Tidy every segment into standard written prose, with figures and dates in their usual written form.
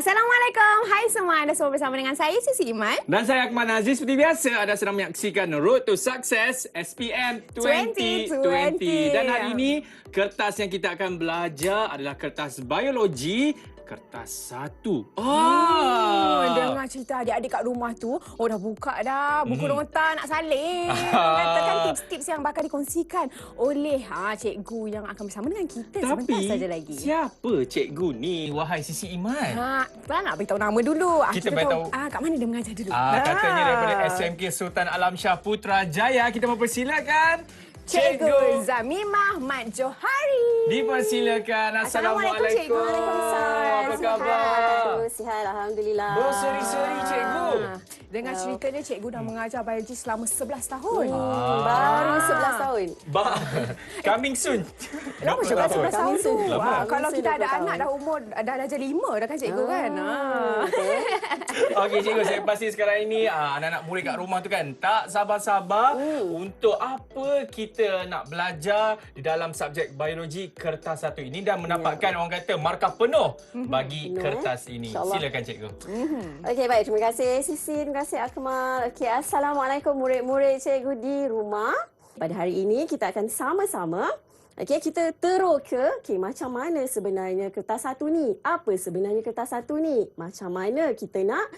Assalamualaikum. Hai semua. Anda semua bersama dengan saya, Sisi Iman. Dan saya Akmal Aziz. Seperti biasa, anda sedang menyaksikan Road to Success SPM 2020. Dan hari ini, kertas yang kita akan belajar adalah kertas biologi, kertas 1. Dengar cerita adik-adik kat rumah tu, dah buka dah buku nota nak salin. Katakan tips-tips yang bakal dikongsikan oleh cikgu yang akan bersama dengan kita sebentar saja lagi. Siapa cikgu ni, wahai Sisi Iman? Tuan nak beritahu nama dulu. Kita beritahu. Kat mana dia mengajar dulu? Katanya daripada SMK Sultan Alam Shah Putrajaya. Kita mempersilakan Cikgu Zamimah Mat Johari. Dipersilakan. Assalamualaikum. Waalaikumsalam. Apa khabar? Sihat, Alhamdulillah. Berseri-seri cikgu. Dengar ceritanya cikgu dah mengajar biologi selama 11 tahun. Baru 11 tahun. Coming soon. Lama juga 11 tahun tu. Kalau Coming kita soon ada 20 anak tahun. dah umur dah darjah 5 dah kan cikgu kan. Okey cikgu, saya pasti sekarang ini anak-anak murid kat rumah tu kan tak sabar-sabar untuk apa kita nak belajar di dalam subjek biologi kertas 1 ini dan mendapatkan orang kata markah penuh bagi kertas ini. InsyaAllah. Silakan cikgu. Okey, baik. Terima kasih Sisi, terima kasih Akmal. Okey, Assalamualaikum murid-murid cikgu di rumah. Pada hari ini kita akan sama-sama kita teroka macam mana sebenarnya kertas 1 ni? Apa sebenarnya kertas 1 ni? Macam mana kita nak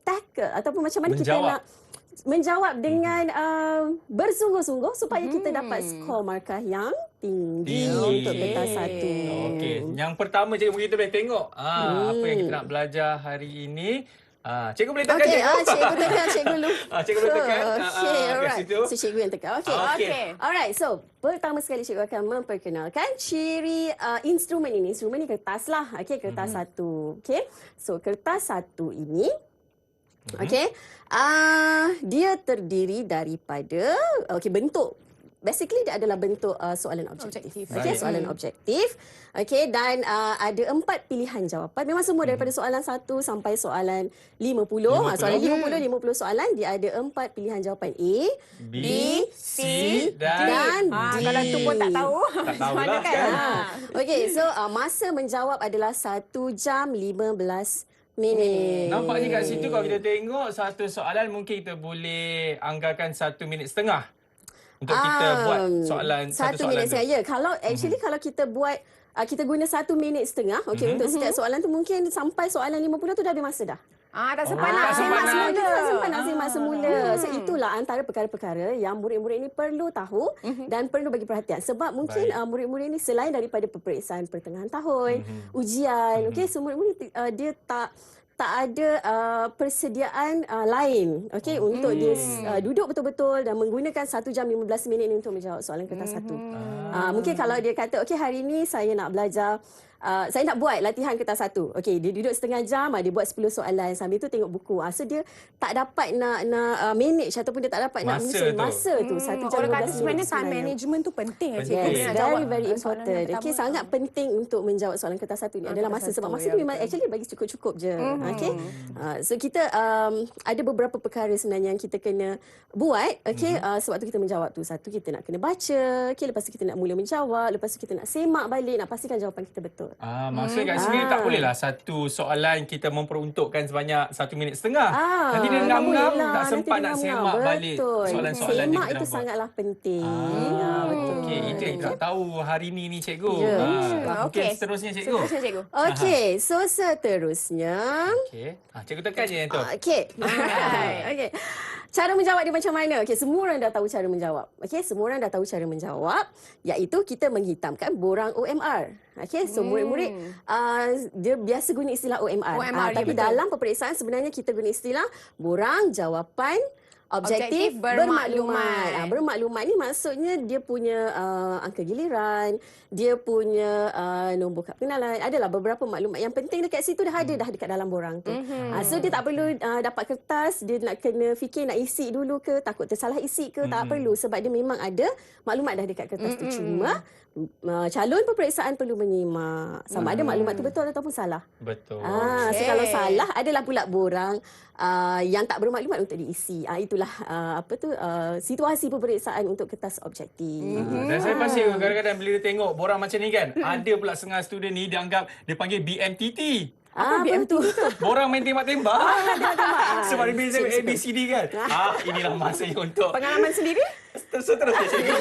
tackle ataupun macam mana kita nak menjawab dengan bersungguh-sungguh supaya kita dapat skor markah yang tinggi untuk kertas 1. Okey, yang pertama cikgu kita boleh tengok apa yang kita nak belajar hari ini. Cikgu boleh tekan Cikgu tekan, cikgu lu. Cikgu boleh tekan. Okey, alright. situ. So, cikgu yang tekan. Okey. Okey. Alright, so pertama sekali cikgu akan memperkenalkan ciri instrumen ini. Instrumen ini kertas lah. Okey, kertas 1. Okey. So, kertas 1 ini okey, dia terdiri daripada bentuk. Basically dia adalah bentuk soalan objektif. Okey, soalan objektif. Okey, dan ada 4 pilihan jawapan. Memang semua daripada soalan 1 sampai soalan 50. Soalan 50 soalan dia ada 4 pilihan jawapan A, B, C dan D. Kalau tu pun tak tahu. Tak tahulah Mana kan. Okey, so masa menjawab adalah 1 jam 15 minit. Nampaknya kat situ kalau kita tengok satu soalan mungkin kita boleh anggarkan 1 minit setengah untuk kita buat soalan satu 1 soalan minit tu. setengah. Ya, kalau actually kalau kita buat kita guna 1 minit setengah untuk setiap soalan tu mungkin sampai soalan 50 tu dah habis masa dah. Tak sempat nak tak sempat semak nak. semula. Tak sempat nak semak semula. So itulah antara perkara-perkara yang murid-murid ini perlu tahu dan perlu bagi perhatian. Sebab mungkin murid-murid ini selain daripada peperiksaan pertengahan tahun, ujian, okey, so murid-murid dia tak ada persediaan lain untuk dia duduk betul-betul dan menggunakan 1 jam 15 minit ini untuk menjawab soalan kertas 1. Mungkin kalau dia kata okey hari ini saya nak belajar saya nak buat latihan kertas 1. Okey, dia duduk setengah jam, dia buat 10 soalan. Sambil tu tengok buku. So dia tak dapat nak manage ataupun dia tak dapat nak menyusun masa tu. 1 jam 15 Orang kata minit. sebenarnya time management tu penting. Yes, very important. Okey, sangat penting untuk menjawab soalan kertas 1 ni adalah masa. Sebab masa tu memang actually bagi cukup-cukup je. Okey. So kita ada beberapa perkara sebenarnya yang kita kena buat. Okey, sebab tu kita menjawab tu. Satu, kita nak kena baca. Okey, lepas tu kita nak mula menjawab. Lepas tu kita nak semak balik, nak pastikan jawapan kita betul. Maksudnya kat sini tak bolehlah satu soalan kita memperuntukkan sebanyak 1 minit setengah. Nanti dia ngam-ngam, tak sempat nak semak balik soalan-soalan yang semak kita itu dah buat. sangatlah penting. Betul. Okey, itu yang kita tak tahu hari ni cikgu. Ya. Mungkin Okey. seterusnya cikgu. Seterusnya cikgu. Okey, so seterusnya. Okey. Cikgu tekan je yang tu. Okey. Okey. Cara menjawab dia macam mana? Okey, semua orang dah tahu cara menjawab. Okey, semua orang dah tahu cara menjawab, iaitu kita menghitamkan borang OMR. Okey, so murid-murid dia biasa guna istilah OMR. Tapi dalam peperiksaan sebenarnya kita guna istilah borang jawapan objektif bermaklumat. Bermaklumat ni maksudnya dia punya angka giliran, dia punya nombor kad pengenalan. Adalah beberapa maklumat yang penting dekat situ dah ada dah dekat dalam borang tu. So dia tak perlu dapat kertas, dia nak kena fikir nak isi dulu ke, takut tersalah isi ke, tak perlu sebab dia memang ada maklumat dah dekat kertas tu. Cuma calon peperiksaan perlu menyimak sama ada maklumat tu betul ataupun salah. Betul. So kalau salah adalah pula borang yang tak bermaklumat untuk diisi. Itulah situasi peperiksaan untuk kertas objektif. Dan saya pasti kadang-kadang bila dia tengok borang macam ni kan, ada pula setengah student ni dia anggap dia panggil BMTT. Apa BMT tu? Borang main tembak-tembak. Sebab dia beza Suka. ABCD kan. Inilah masanya untuk Pengalaman sendiri? seterusnya cikgu.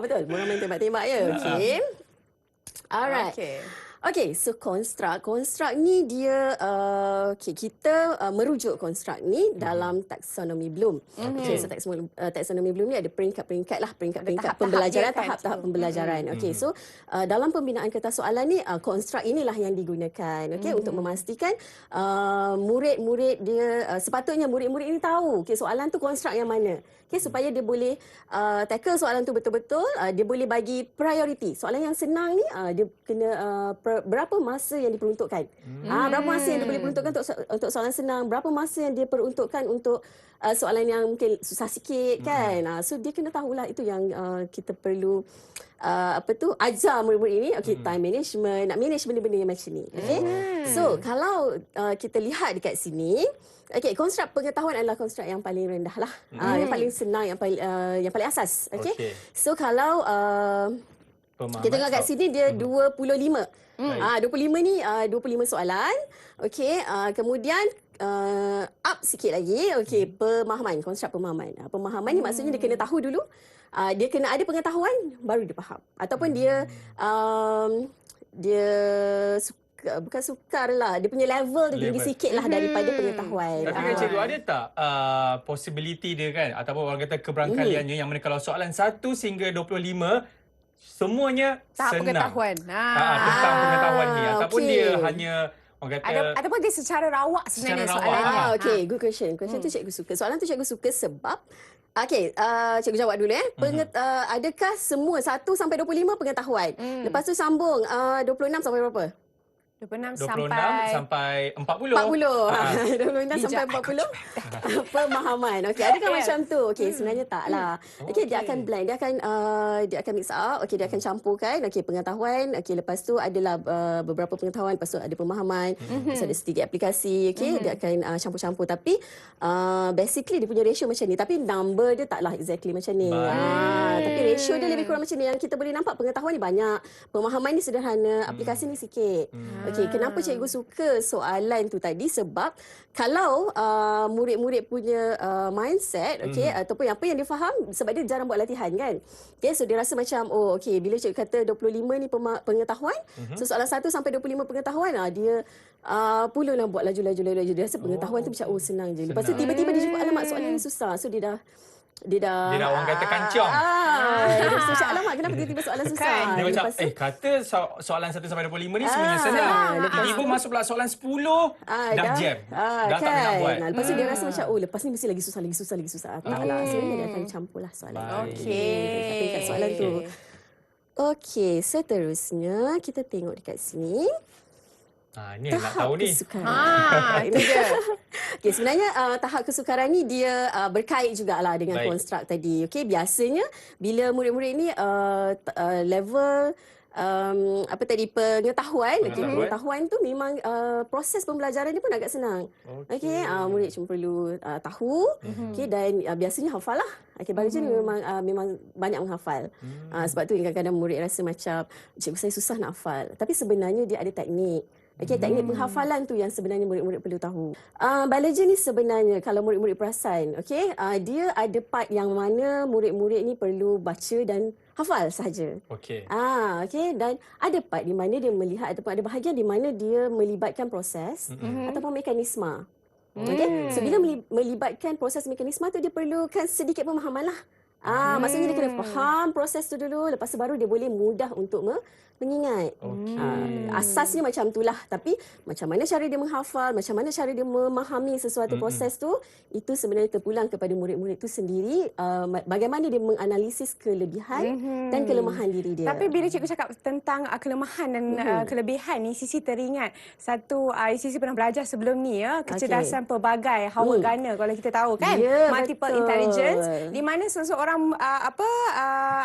Betul. Borang main tembak-tembak ya. Okey. Alright. Okey. Okay, so konstruk ni dia kita merujuk konstruk ni dalam taksonomi Bloom. Okay, so taksonomi Bloom ni ada peringkat-peringkat lah, peringkat-peringkat tahap-tahap pembelajaran, dia kan, tahap-tahap cikgu. pembelajaran. Okay, so dalam pembinaan kertas soalan ni konstruk inilah yang digunakan, okay, untuk memastikan murid-murid dia sepatutnya murid-murid ini tahu okay, soalan tu konstruk yang mana. Okay, supaya dia boleh tackle soalan tu betul-betul, dia boleh bagi priority. Soalan yang senang ni dia kena berapa masa yang diperuntukkan. Berapa masa yang dia boleh peruntukkan untuk soalan senang, berapa masa yang dia peruntukkan untuk soalan yang mungkin susah sikit kan. So dia kena tahulah, itu yang kita perlu ajar murid-murid ini, time management, nak manage benda-benda yang macam ni. Okay? So kalau kita lihat dekat sini, konstruk pengetahuan adalah konstruk yang paling rendah lah. Yang paling senang, yang paling asas. Okay? So kalau kita tengok kat sini dia 25. 25 ni 25 soalan. Okey, kemudian up sikit lagi. Okey, pemahaman, konstruk pemahaman. Pemahaman ni maksudnya dia kena tahu dulu. Dia kena ada pengetahuan baru dia faham. Ataupun dia bukan sukar lah. Dia punya level tu tinggi sikit lah daripada pengetahuan. Tapi kan cikgu, ada tak possibility dia kan, ataupun orang kata keberangkaliannya yang mana kalau soalan 1 hingga 25 semuanya Tahap senang. pengetahuan. Tentang pengetahuan ni. Ataupun dia hanya orang kata Ataupun dia secara rawak sebenarnya Secara rawak. soalannya. Okay, good question. Question tu cikgu suka. Soalan tu cikgu suka sebab cikgu jawab dulu adakah semua 1 sampai 25 pengetahuan? Lepas tu sambung 26 sampai berapa? 26 sampai 40. 26 sampai 40 pemahaman. Okey, adakah macam tu? Okey, sebenarnya taklah. Okey, dia akan blend, dia akan mix up. Okey, dia akan campurkan pengetahuan. Okey, lepas tu adalah beberapa pengetahuan, lepas tu ada pemahaman, lepas ada sedikit aplikasi. Okey, dia akan campur-campur, tapi basically dia punya ratio macam ni, tapi number dia taklah exactly macam ni. Tapi ratio dia lebih kurang macam ni. Yang kita boleh nampak pengetahuan ni banyak, pemahaman ni sederhana, aplikasi ni sikit. Okey, kenapa cikgu suka soalan tu tadi? Sebab kalau murid-murid punya mindset, ataupun apa yang dia faham, sebab dia jarang buat latihan kan. Okay, so dia rasa macam, bila cikgu kata 25 ni pengetahuan, so soalan 1 sampai 25 pengetahuan, dia puluhlah buat laju-laju. Dia rasa pengetahuan tu macam, senang je. Lepas tu tiba-tiba dia jumpa, alamak soalan ni susah. So dia dah orang kata kancong. Dia rasa macam, alamak kenapa tiba-tiba soalan susah. Dia macam, kata soalan 1 sampai 25 ni sebenarnya senang. Tiba-tiba masuk pula soalan 10, dah jam. Dah tak nak buat. Lepas tu dia rasa macam, lepas ni mesti lagi susah. Taklah. Sebenarnya dia akan campurlah soalan. Tapi kat soalan tu. Okey, seterusnya kita tengok dekat sini. Ni nak tahu ni. Itu dia. Okay, sebenarnya tahap kesukaran ni dia berkait jugalah dengan konstruk tadi. Okay, biasanya bila murid-murid ni level pengetahuan tu memang proses pembelajaran dia pun agak senang. Okey, murid cuma perlu tahu, dan biasanya hafal lah. Okey, bagi ni memang banyak menghafal. Sebab tu kadang-kadang murid rasa macam, cikgu saya susah nak hafal. Tapi sebenarnya dia ada teknik. Teknik penghafalan tu yang sebenarnya murid-murid perlu tahu. Biology ni sebenarnya kalau murid-murid perasan, dia ada part yang mana murid-murid ni perlu baca dan hafal sahaja. Dan ada part di mana dia melihat, ataupun ada bahagian di mana dia melibatkan proses ataupun mekanisme. So bila melibatkan proses mekanisme tu, dia perlukan sedikit pemahaman lah. Maksudnya dia kena faham proses tu dulu, lepas tu baru dia boleh mudah untuk mengingat. Asasnya macam itulah. Tapi macam mana cara dia menghafal, macam mana cara dia memahami sesuatu proses tu, itu sebenarnya terpulang kepada murid-murid itu sendiri, bagaimana dia menganalisis kelebihan dan kelemahan diri dia. Tapi bila cikgu cakap tentang kelemahan dan kelebihan ni, Sisi teringat satu Sisi pernah belajar sebelum ni, kecerdasan pelbagai, Howard Gardner kalau kita tahu kan, multiple intelligence, di mana seseorang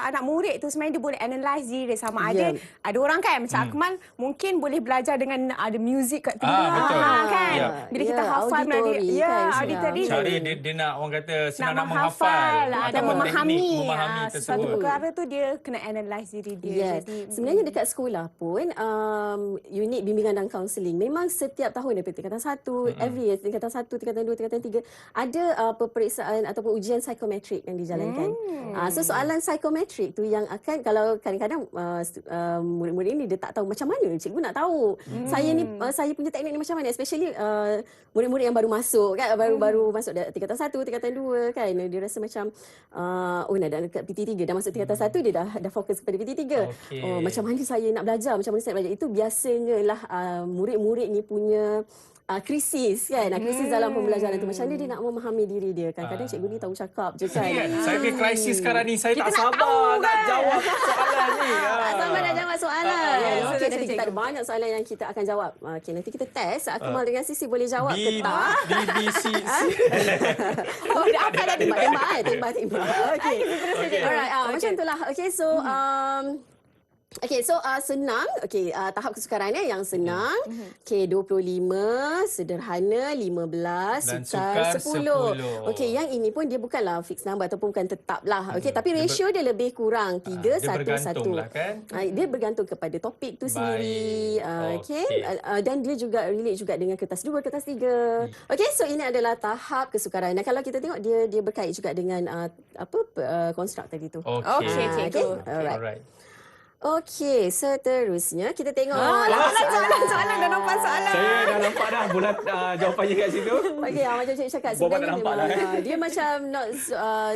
anak murid tu sebenarnya dia boleh analyse diri dia, sama ada ada orang kan macam Akmal mungkin boleh belajar dengan ada muzik kat telinga betul. kan. Ya. Bila kita hafal auditori kan, auditory. Cara dia nak orang kata senang nak menghafal menghafal dan ataupun memahami, teknik memahami satu tersebut. perkara tu dia kena analyse diri dia. Yes. Jadi Sebenarnya dekat sekolah pun unit bimbingan dan kaunseling memang setiap tahun daripada tingkatan 1, every year tingkatan 1, tingkatan 2, tingkatan 3 ada peperiksaan ataupun ujian psikometrik yang dijalankan. So soalan psikometrik tu yang akan kalau kadang-kadang murid-murid ni dia tak tahu macam mana cikgu nak tahu saya punya teknik ni macam mana, especially murid-murid yang baru masuk kan, baru masuk tingkatan 1, tingkatan 2 kan, dia rasa macam nak dekat PT3 dah masuk tingkatan 1 dia dah fokus kepada PT3. Macam mana saya nak belajar, macam mana saya nak belajar, itu biasanya lah murid-murid ni punya krisis kan, krisis dalam pembelajaran tu, macam mana dia nak memahami diri dia. Kadang-kadang cikgu ni tahu cakap je kan. Saya punya krisis sekarang ni, saya Kita tak nak sabar tahu nak kan? jawab soalan ni. Tak sabar nak jawab soalan. Okey, nanti cikgu. kita ada banyak soalan yang kita akan jawab. Okey, nanti kita test Akmal dengan Sisi boleh jawab ke tak. BBC. Oh, dah apa dah tembak. Okey. Okay. Alright, macam itulah. Okey, so senang. Okey, tahap kesukarannya yang senang. Okey, 25, sederhana, 15, Dan sukar, sukar 10. Okey, yang ini pun dia bukanlah fix number ataupun bukan tetap lah. Okey, tapi ratio dia lebih kurang 3, dia 1, 1. bergantung lah kan. Dia bergantung kepada topik tu sendiri. Okey. Dan dia juga relate juga dengan kertas 2, kertas 3. Okey, so ini adalah tahap kesukaran. Dan kalau kita tengok dia berkait juga dengan konstruk tadi tu. Okey. cikgu. Alright. Okey, seterusnya kita tengok soalan dah nampak soalan. Saya dah nampak dah bulat jawapannya kat situ. Okey, macam cikgu cakap Bapak tak sebenarnya nampak memang dia macam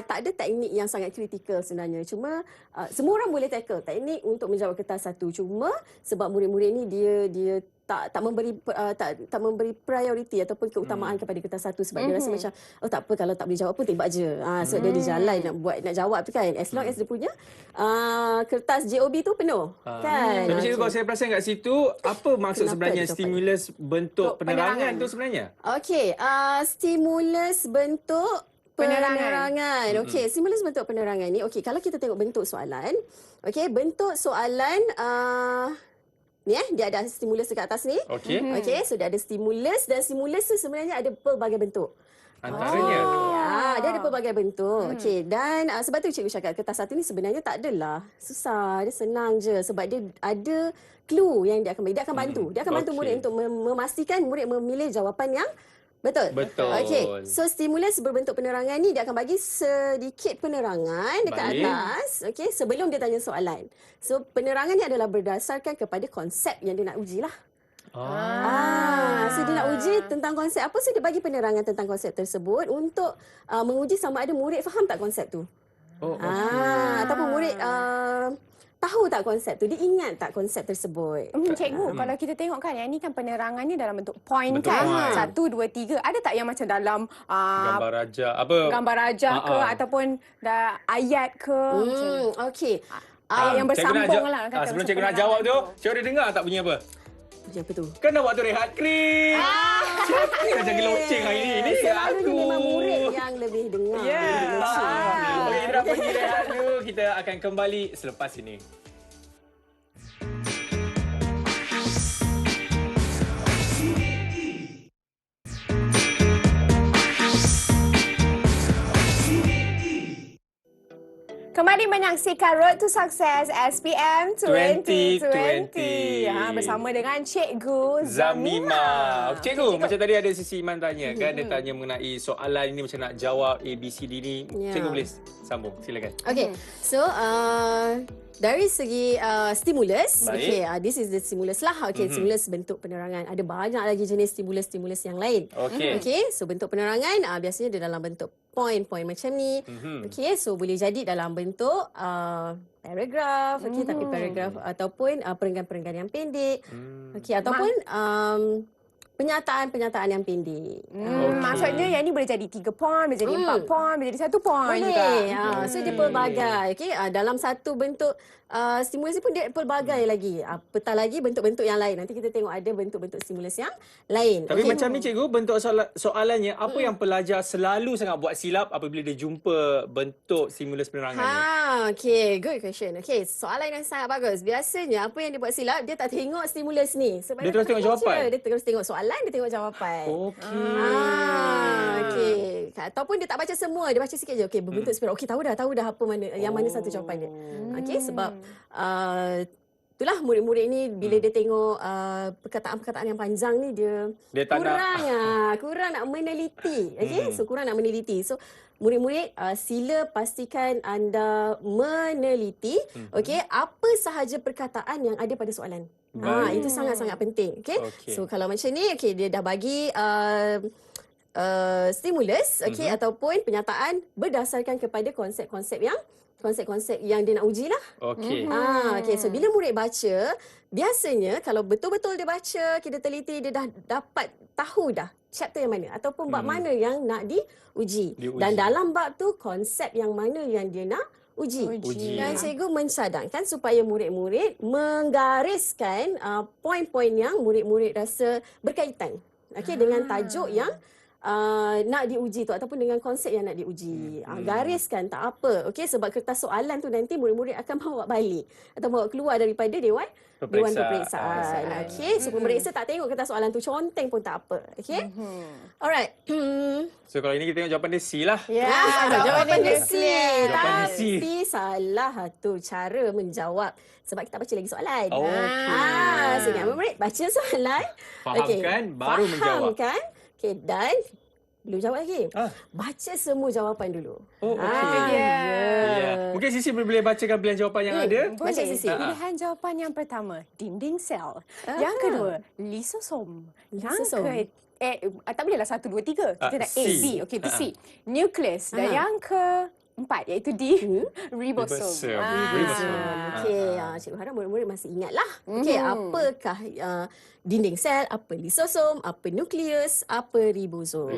tak ada teknik yang sangat kritikal sebenarnya. Cuma semua orang boleh tackle teknik untuk menjawab kertas 1. Cuma sebab murid-murid ni dia tak memberi prioriti ataupun keutamaan kepada kertas 1 sebab dia rasa macam tak apa kalau tak boleh jawab pun tembak je. So dia jalan nak jawab tu kan, as long as dia punya kertas JOB tu penuh kan. Tapi cikgu, kalau saya perasan kat situ, apa maksud Kenapa sebenarnya dia stimulus bentuk penerangan penerangan tu sebenarnya? Okey, stimulus bentuk penerangan. Okey, stimulus bentuk penerangan ni. Okey, kalau kita tengok bentuk soalan. Okey, bentuk soalan ni dia ada stimulus dekat atas ni. Okey. Okey, so dia ada stimulus dan stimulus tu sebenarnya ada pelbagai bentuk. Antaranya. Dia ada pelbagai bentuk. Okey, dan sebab tu cikgu cakap kertas 1 ni sebenarnya tak adalah susah, dia senang je sebab dia ada clue yang dia akan bagi. Dia akan bantu. Dia akan bantu murid untuk memastikan murid memilih jawapan yang betul. Okey. So stimulus berbentuk penerangan ni dia akan bagi sedikit penerangan dekat atas, okey, sebelum dia tanya soalan. So penerangan ni adalah berdasarkan kepada konsep yang dia nak uji lah. So dia nak uji tentang konsep apa, so dia bagi penerangan tentang konsep tersebut untuk menguji sama ada murid faham tak konsep tu. Ataupun murid tahu tak konsep tu, dia ingat tak konsep tersebut. Cikgu, kalau kita tengok kan yang ni kan penerangannya dalam bentuk point Bentuk kan. point. 1, 2, 3. Ada tak yang macam dalam Gambar raja apa? gambar raja ke ataupun ayat ke? Okey. Ayat yang bersambung lah. kata Sebelum macam cikgu nak penerangan jawab tu, tu. cikgu ada dengar tak bunyi apa? Apa tu? Kan dah waktu rehat krim. Cikgu dah jadi loceng hari ni. Ni Selalunya aku. memang murid yang lebih dengar. Okey, kita nak pergi rehat dulu. Kita akan kembali selepas ini. Kembali menyaksikan Road to Success SPM 2020. 2020. Bersama dengan Cikgu Zamima. Zamima. Cikgu, macam tadi ada Sisi Iman tanya kan, dia tanya mengenai soalan ini macam nak jawab ABCD ni. Ya. Cikgu boleh sambung, silakan. Okay, so dari segi stimulus, Baik. okay, this is the stimulus lah. Okay, stimulus bentuk penerangan. Ada banyak lagi jenis stimulus-stimulus yang lain. Okey. Okay, so bentuk penerangan biasanya dia dalam bentuk point-point macam ni. Okay, so boleh jadi dalam bentuk paragraf, okay, tapi paragraf ataupun perenggan-perenggan yang pendek. Okay, ataupun penyataan-penyataan yang pendek. Maksudnya yang ni boleh jadi 3 poin, boleh jadi 4 poin, boleh jadi 1 poin juga. Boleh. So dia pelbagai. Okay? Dalam satu bentuk stimulus pun dia pelbagai lagi. Apatah lagi bentuk-bentuk yang lain. Nanti kita tengok ada bentuk-bentuk stimulus yang lain. Tapi macam ni cikgu, bentuk soalannya apa yang pelajar selalu sangat buat silap apabila dia jumpa bentuk stimulus penerangan ni? Okay, good question. Okay, soalan yang sangat bagus. Biasanya apa yang dia buat silap, dia tak tengok stimulus ni. Sebab Dia terus tak tengok baca. jawapan? Dia terus tengok soalan, dia tengok jawapan. Okey. Okey. Ataupun dia tak baca semua, dia baca sikit je. Okey, berbentuk spiral. Okey, tahu dah apa mana yang mana satu jawapan dia. Okey, sebab itulah murid-murid ni bila dia tengok perkataan-perkataan yang panjang ni dia tak kurang nak meneliti. Okey, so kurang nak meneliti. So murid-murid sila pastikan anda meneliti okey apa sahaja perkataan yang ada pada soalan. Itu sangat-sangat penting. Okey. So kalau macam ni okey dia dah bagi stimulus okey ataupun penyataan berdasarkan kepada konsep-konsep yang dia nak uji lah. Okey. Okey, so bila murid baca, biasanya kalau betul-betul dia baca, kita teliti, dia dah dapat tahu dah chapter yang mana ataupun bab mana yang nak diuji. Dan dalam bab tu konsep yang mana yang dia nak uji. Dan cikgu mencadangkan supaya murid-murid menggariskan poin-poin yang murid-murid rasa berkaitan. Okey, dengan tajuk yang nak diuji tu ataupun dengan konsep yang nak diuji. Gariskan tak apa. Okey, sebab kertas soalan tu nanti murid-murid akan bawa balik atau bawa keluar daripada dewan peperiksaan. Okey, so pemeriksa tak tengok kertas soalan tu, conteng pun tak apa. Okey. Alright. So kalau ini kita tengok jawapan dia C lah. Jawapan dia C. Jawapan dia C. Tapi salah satu cara menjawab sebab kita baca lagi soalan. So ingat murid baca soalan, Fahamkan baru menjawab. Fahamkan. Okey, dan belum jawab lagi. Baca semua jawapan dulu. Okey. Mungkin Sisi boleh bacakan pilihan jawapan yang ada. Baca Sisi. Pilihan jawapan yang pertama, dinding sel. Yang kedua, lisosom. Lisosom. Yang tak bolehlah 1, 2, 3. Kita nak A, C. B. Okey, B, C. Nucleus. Dan yang keempat, iaitu D, ribosom. Okey, cikgu harap murid-murid masih ingatlah. Okey, apakah dinding sel, apa lisosom, apa nukleus, apa ribosom.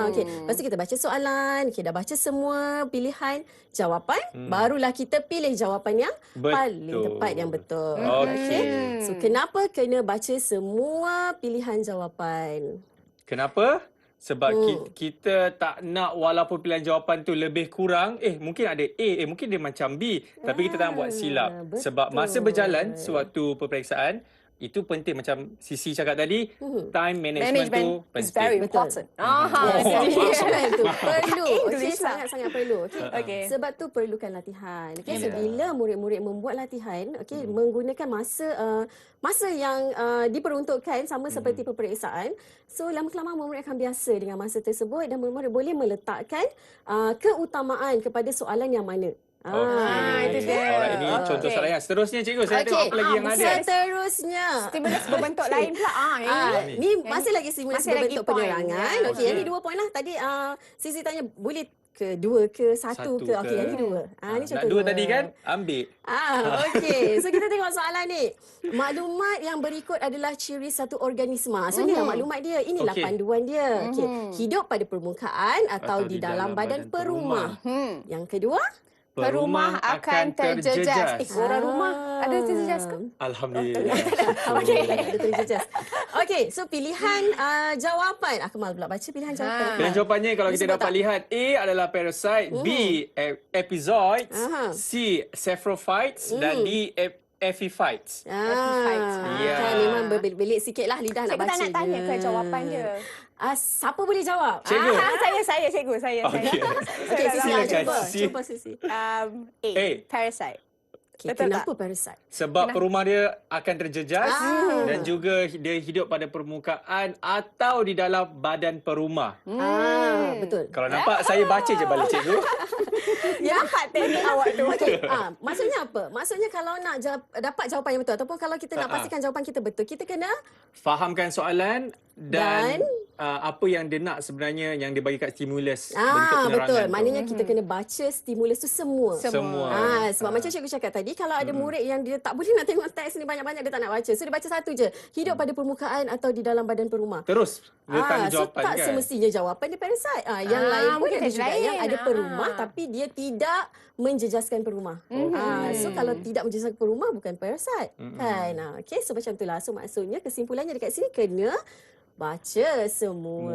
Okey, lepas tu kita baca soalan, dah baca semua pilihan jawapan, barulah kita pilih jawapan yang paling tepat yang betul. Okey. So kenapa kena baca semua pilihan jawapan? Kenapa? Sebab kita tak nak walaupun pilihan jawapan tu lebih kurang, mungkin ada A, mungkin dia macam B, tapi kita tak nak buat silap. Sebab masa berjalan sewaktu peperiksaan, itu penting macam Sisi cakap tadi, time management tu is very penting. important. Itu perlu. Okey, sangat-sangat perlu. Okey. Sebab tu perlukan latihan. Okey, so bila murid-murid membuat latihan, okey, menggunakan masa yang diperuntukkan sama seperti peperiksaan, so lama-kelamaan murid akan biasa dengan masa tersebut dan murid boleh meletakkan keutamaan kepada soalan yang mana. Itu dia. Alright, ini contoh soalan yang seterusnya cikgu. Saya tengok apa lagi yang ada. Seterusnya. Stimulus berbentuk lain pula. Ni masih lagi stimulus masih lagi berbentuk point. penerangan. Okey, yang ni 2 poin lah. Tadi Sisi tanya boleh ke 2 ke 1 ke? Okey, yang ni 2. Ni Nak contoh 2 tadi kan? Ambil. Okey. So kita tengok soalan ni. Maklumat yang berikut adalah ciri satu organisma. So inilah maklumat dia. Inilah panduan dia. Okey. Hidup pada permukaan atau di dalam badan perumah. Yang kedua, Perumah akan terjejas. Orang rumah ada terjejas ke? Alhamdulillah. okey, ada terjejas. Okey, so pilihan jawapan. Akmal pula baca pilihan jawapan. Pilihan jawapannya kalau kita Sebut dapat tak? lihat, A adalah parasite, B epizoids, C saprophytes dan D epiphytes. Kan memang berbelit-belit sikit lah lidah nak Cikgu baca tak nak tanya je. ke jawapan dia? Siapa boleh jawab? Cikgu. Saya, cikgu. Saya. Okey. Okey, Sisi Silakan, cuba. Sisi. Cuba Sisi. A. Parasite. Okay, Betul kenapa parasite? Sebab perumah dia akan terjejas dan juga dia hidup pada permukaan atau di dalam badan perumah. Betul. Kalau nampak, saya baca je balik cikgu. Nampak teknik awak tu. Okey, maksudnya apa? Maksudnya kalau nak dapat jawapan yang betul ataupun kalau kita nak pastikan jawapan kita betul, kita kena Fahamkan soalan dan apa yang dia nak sebenarnya yang dia bagi kat stimulus bentuk penerangan betul. tu. Maknanya kita kena baca stimulus tu semua. Semua. Sebab macam cikgu cakap tadi, kalau ada murid yang dia tak boleh nak tengok teks ni banyak-banyak, dia tak nak baca. So dia baca satu je, hidup pada permukaan atau di dalam badan perumah. Terus dia tanya So jawapan tak kan. semestinya jawapan dia parasite. Yang lain pun mungkin ada teks juga lain. yang ada perumah tapi dia tidak menjejaskan perumah. So kalau tidak menjejaskan perumah bukan parasite. Kan? Okay, so macam itulah. So maksudnya kesimpulannya dekat sini kena baca semua.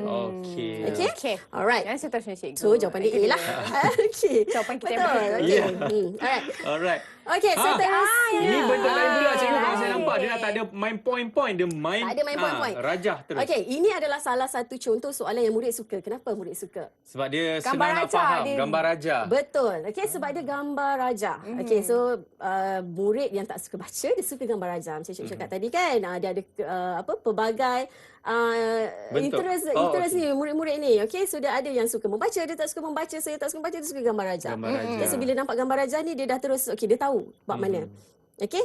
Okey. Okay? Okey. Alright. Yang seterusnya cikgu. So jawapan dia A lah. Okay. Jawapan kita yang betul. betul. Okay. Ya. Alright. Alright. Okay, seterusnya. Ini bentuk lain pula cikgu. Kalau saya lain. nampak dia dah tak ada main point-point, dia main Tak ada main point-point. rajah terus. Okey, ini adalah salah satu contoh soalan yang murid suka. Kenapa murid suka? Sebab dia Gambar senang nak rajah faham dia. gambar rajah. Betul. Okey, sebab dia gambar raja. Okey, so murid yang tak suka baca dia suka gambar raja. Macam cikgu cakap tadi kan, dia ada pelbagai Bentuk. interest ni murid-murid ni. Okey, so dia ada yang suka membaca, dia tak suka membaca, saya tak suka membaca, dia suka gambar raja. Gambar rajah. Okay, so bila nampak gambar raja ni dia dah terus okey, dia tahu bab mana. Okey,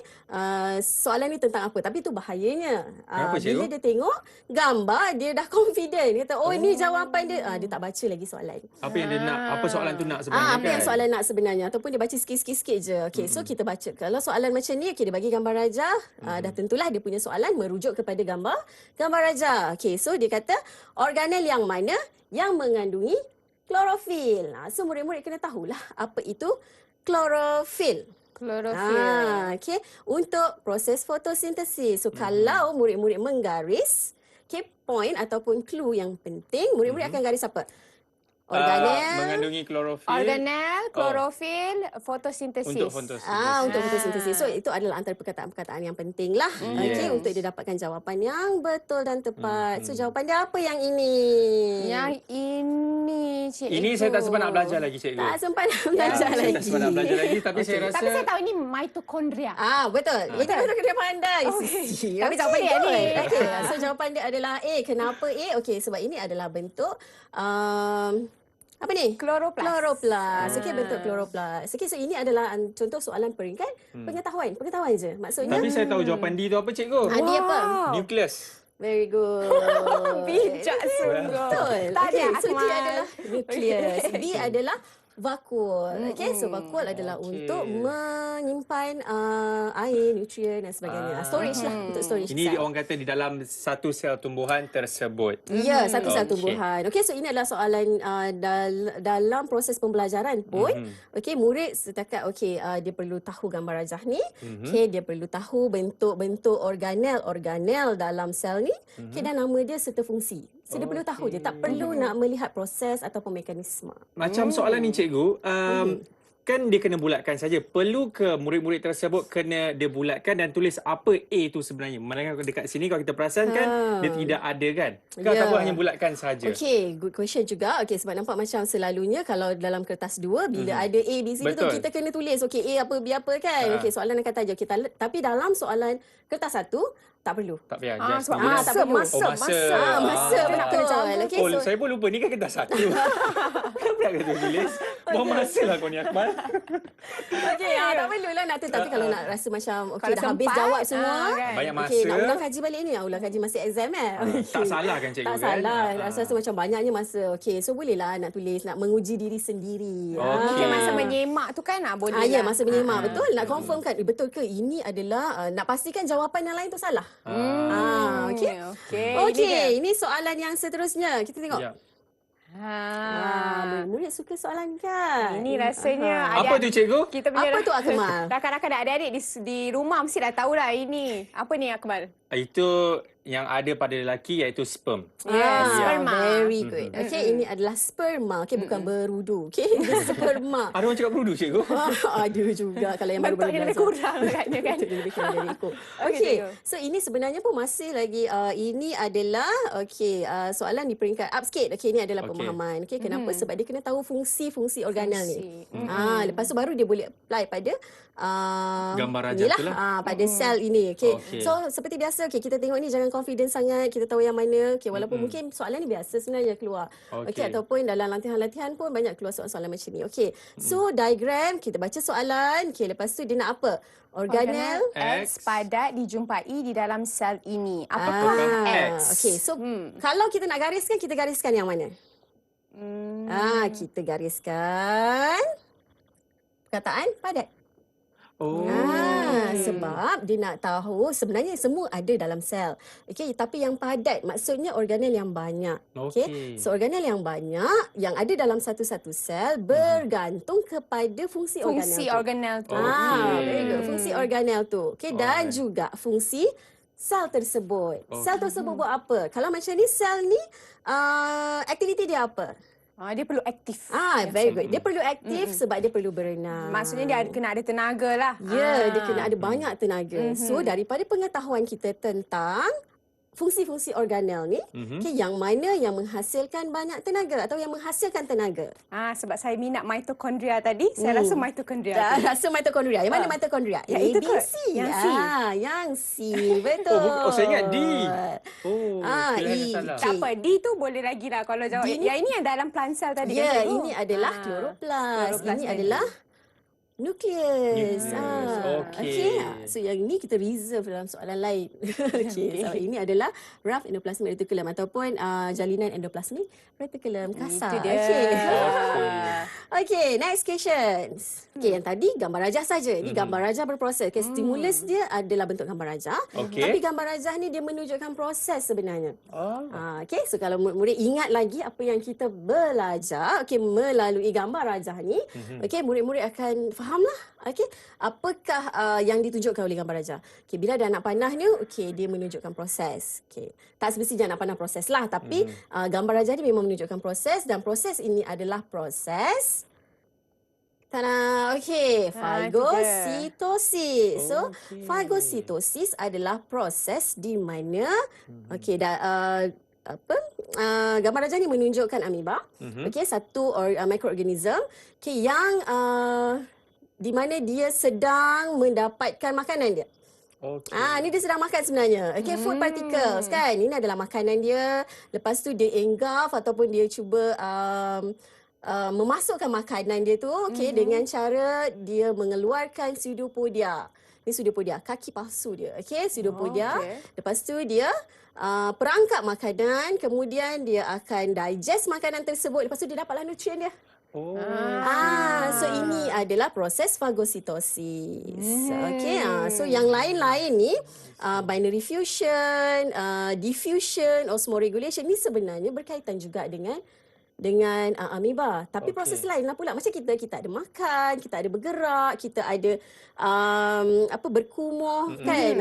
soalan ni tentang apa? Tapi tu bahayanya. Kenapa, cikgu? Bila dia tengok gambar, dia dah confident. Dia kata, oh ini jawapan dia. Dia tak baca lagi soalan. Apa yang dia nak, apa soalan tu nak sebenarnya Apa kan? yang soalan nak sebenarnya. Ataupun dia baca sikit-sikit je. Okey, so kita baca. Kalau soalan macam ni, okey, dia bagi gambar raja. Dah tentulah dia punya soalan merujuk kepada gambar raja. Okey, so dia kata, organel yang mana yang mengandungi klorofil. So murid-murid kena tahulah apa itu klorofil. Klorofil. Okey, untuk proses fotosintesis. So kalau murid-murid menggaris, okey, point ataupun clue yang penting, murid-murid akan garis apa? Organel. Mengandungi klorofil. Organel, klorofil, fotosintesis. Untuk fotosintesis. Untuk fotosintesis. So itu adalah antara perkataan-perkataan yang penting lah. Okey, untuk dia dapatkan jawapan yang betul dan tepat. So jawapan dia apa yang ini? Yang ini, cikgu. Ini saya tak sempat nak belajar lagi cikgu. Tak sempat nak belajar Saya lagi. tak sempat nak belajar lagi tapi saya rasa Tapi saya tahu ini mitokondria. Betul. Itu betul kena pandai. Sisi. Tapi jawapan dia good. ni. Okey, so jawapan dia adalah A. Kenapa A? Okey, sebab ini adalah bentuk apa ni? Kloroplas. Kloroplas. Okey, bentuk kloroplas. Okey, so ini adalah contoh soalan peringkat pengetahuan. Pengetahuan je. Maksudnya tapi saya tahu jawapan D tu apa cikgu? dia apa? Nukleus. Very good. Bijak sungguh. Betul. Tak ada, Okey, so D Akmal. adalah nucleus. B adalah vakuol. Okey, so vakuol adalah untuk menyimpan air, nutrien dan sebagainya. Storage lah, untuk storage. Ini sel. orang kata di dalam satu sel tumbuhan tersebut. Ya, satu sel Okey. tumbuhan. Okey, so ini adalah soalan dalam proses pembelajaran pun. Okey, murid setakat dia perlu tahu gambar rajah ni. Okey, dia perlu tahu bentuk-bentuk organel dalam sel ni. Okey, dan nama dia serta fungsi. So dia perlu tahu je, tak perlu nak melihat proses ataupun mekanisme. Macam soalan ni cikgu, kan dia kena bulatkan saja. Perlu ke murid-murid tersebut kena dia bulatkan dan tulis apa A tu sebenarnya? Manakala dekat sini kalau kita perasan kan dia tidak ada kan? Kan Ya. ataupun hanya bulatkan saja. Okey, good question juga. Okey, sebab nampak macam selalunya kalau dalam kertas 2 bila ada A, B, C tu Betul. kita kena tulis okey A apa B apa kan. Okey, soalan akan tajuk kita. Tapi dalam soalan kertas 1 tak perlu. Tak payah. Sebab tulis. tak perlu. masa. Masa Dia nak kena jaga. betul. Okey, Oh, so saya pun lupa ni kan kertas satu. Kenapa nak kata tulis? Buang masa lah kau ni Akmal. okey, tak perlulah nak tu. Tapi kalau nak rasa macam okey Kalau dah habis sempat, jawab semua. kan. Banyak masa. Okey, nak ulang kaji balik ni. Ulang kaji masa exam Tak salah kan cikgu Tak kan? salah. Rasa macam banyaknya masa. Okey, so bolehlah nak tulis, nak menguji diri sendiri. Okey. Mungkin masa menyemak tu kan boleh Ya, lah. masa menyemak. Betul. Nak confirmkan betul ke ini adalah nak pastikan jawapan yang lain tu salah. Okey. Okey, ini soalan yang seterusnya. Kita tengok. Ya. Murid suka soalan kan? Ini rasanya Apa tu cikgu? kita punya Apa tu, Akmal? rakan-rakan dan adik-adik di rumah mesti dah tahu dah ini. Apa ni Akmal? Itu yang ada pada lelaki iaitu sperm. Sperma. Very good. Okey, ini adalah sperma. Okey, bukan berudu. Okey, dia sperma. Ada orang cakap berudu cikgu? Ada juga kalau yang baru-baru Bentuknya lebih belajar. kurang agaknya kan. Bentuknya lebih kurang dari ikut. Okey, Okey, cikgu. so ini sebenarnya pun masih lagi ini adalah soalan di peringkat up sikit. Okey, ini adalah Okey. pemahaman. Okey, kenapa? Sebab dia kena tahu fungsi-fungsi organel ni. Fungsi. Lepas tu baru dia boleh apply pada Gambar rajah inilah, tu lah. pada sel ini. Okey. Okey. So seperti biasa, okey, kita tengok ni jangan confident sangat, kita tahu yang mana. Okey, walaupun mungkin soalan ni biasa sebenarnya keluar. Okey, ataupun dalam latihan-latihan pun banyak keluar soalan-soalan macam ni. Okey. So diagram, kita baca soalan. Okey, lepas tu dia nak apa? Organel X padat dijumpai di dalam sel ini. Apakah X? Okey, so kalau kita nak gariskan, kita gariskan yang mana? Kita gariskan perkataan padat. Sebab dia nak tahu sebenarnya semua ada dalam sel. Okey, tapi yang padat maksudnya organel yang banyak. Okey. So organel yang banyak yang ada dalam satu-satu sel bergantung kepada fungsi organel tu. Very good. Fungsi organel tu. Okey, dan juga fungsi sel tersebut. Sel tersebut buat apa? Kalau macam ni sel ni aktiviti dia apa? Dia perlu aktif. Very good. Dia perlu aktif sebab dia perlu berenang. Maksudnya dia kena ada tenaga lah. Ya, dia kena ada banyak tenaga. So, daripada pengetahuan kita tentang fungsi-fungsi organel ni, yang mana yang menghasilkan banyak tenaga atau yang menghasilkan tenaga. Sebab saya minat mitokondria tadi, saya rasa mitokondria. Rasa mitokondria. Yang mana mitokondria? Yang A, itu B, ke? C. Yang C. Betul. Saya ingat D. Pilihan E. yang salah. Tak apa, D tu boleh lagi lah kalau jawab. Yang ini yang dalam plant cell tadi. Ya, ini adalah kloroplast. Ini adalah nukleus. Okey. So yang ini kita reserve dalam soalan lain. Okey. So ini adalah rough endoplasmic reticulum ataupun jalinan endoplasmic reticulum kasar. Itu dia. Okey, next questions. Okey, yang tadi gambar rajah saja. Ini gambar rajah berproses. Okey, stimulus dia adalah bentuk gambar rajah. Tapi gambar rajah ni dia menunjukkan proses sebenarnya. Okey, so kalau murid ingat lagi apa yang kita belajar, okey, melalui gambar rajah ni, okey, murid-murid akan fahamlah. Okey, apakah yang ditunjukkan oleh gambar rajah? Okey, bila ada anak panah ni, okey, dia menunjukkan proses. Okey, tak semestinya anak panah proses lah, tapi gambar rajah ni memang menunjukkan proses dan proses ini adalah proses okey, fagositosis. So, fagositosis adalah proses di mana okey, gambar rajah ni menunjukkan amoeba. Okey, satu mikroorganism yang di mana dia sedang mendapatkan makanan dia. Ni dia sedang makan sebenarnya. Okey, food particles kan. Ini adalah makanan dia. Lepas tu dia engulf ataupun dia cuba memasukkan makanan dia tu dengan cara dia mengeluarkan pseudopodia. Ini pseudopodia, kaki palsu dia. Okey, pseudopodia. Lepas tu dia perangkap makanan, kemudian dia akan digest makanan tersebut. Lepas tu dia dapatlah nutrien dia. So ini adalah proses fagositosis. Okey, so yang lain-lain ni binary fusion, diffusion, osmoregulation ni sebenarnya berkaitan juga dengan amoeba. Tapi proses lain lah pula. Macam kita ada makan, kita ada bergerak, kita ada berkumuh kan.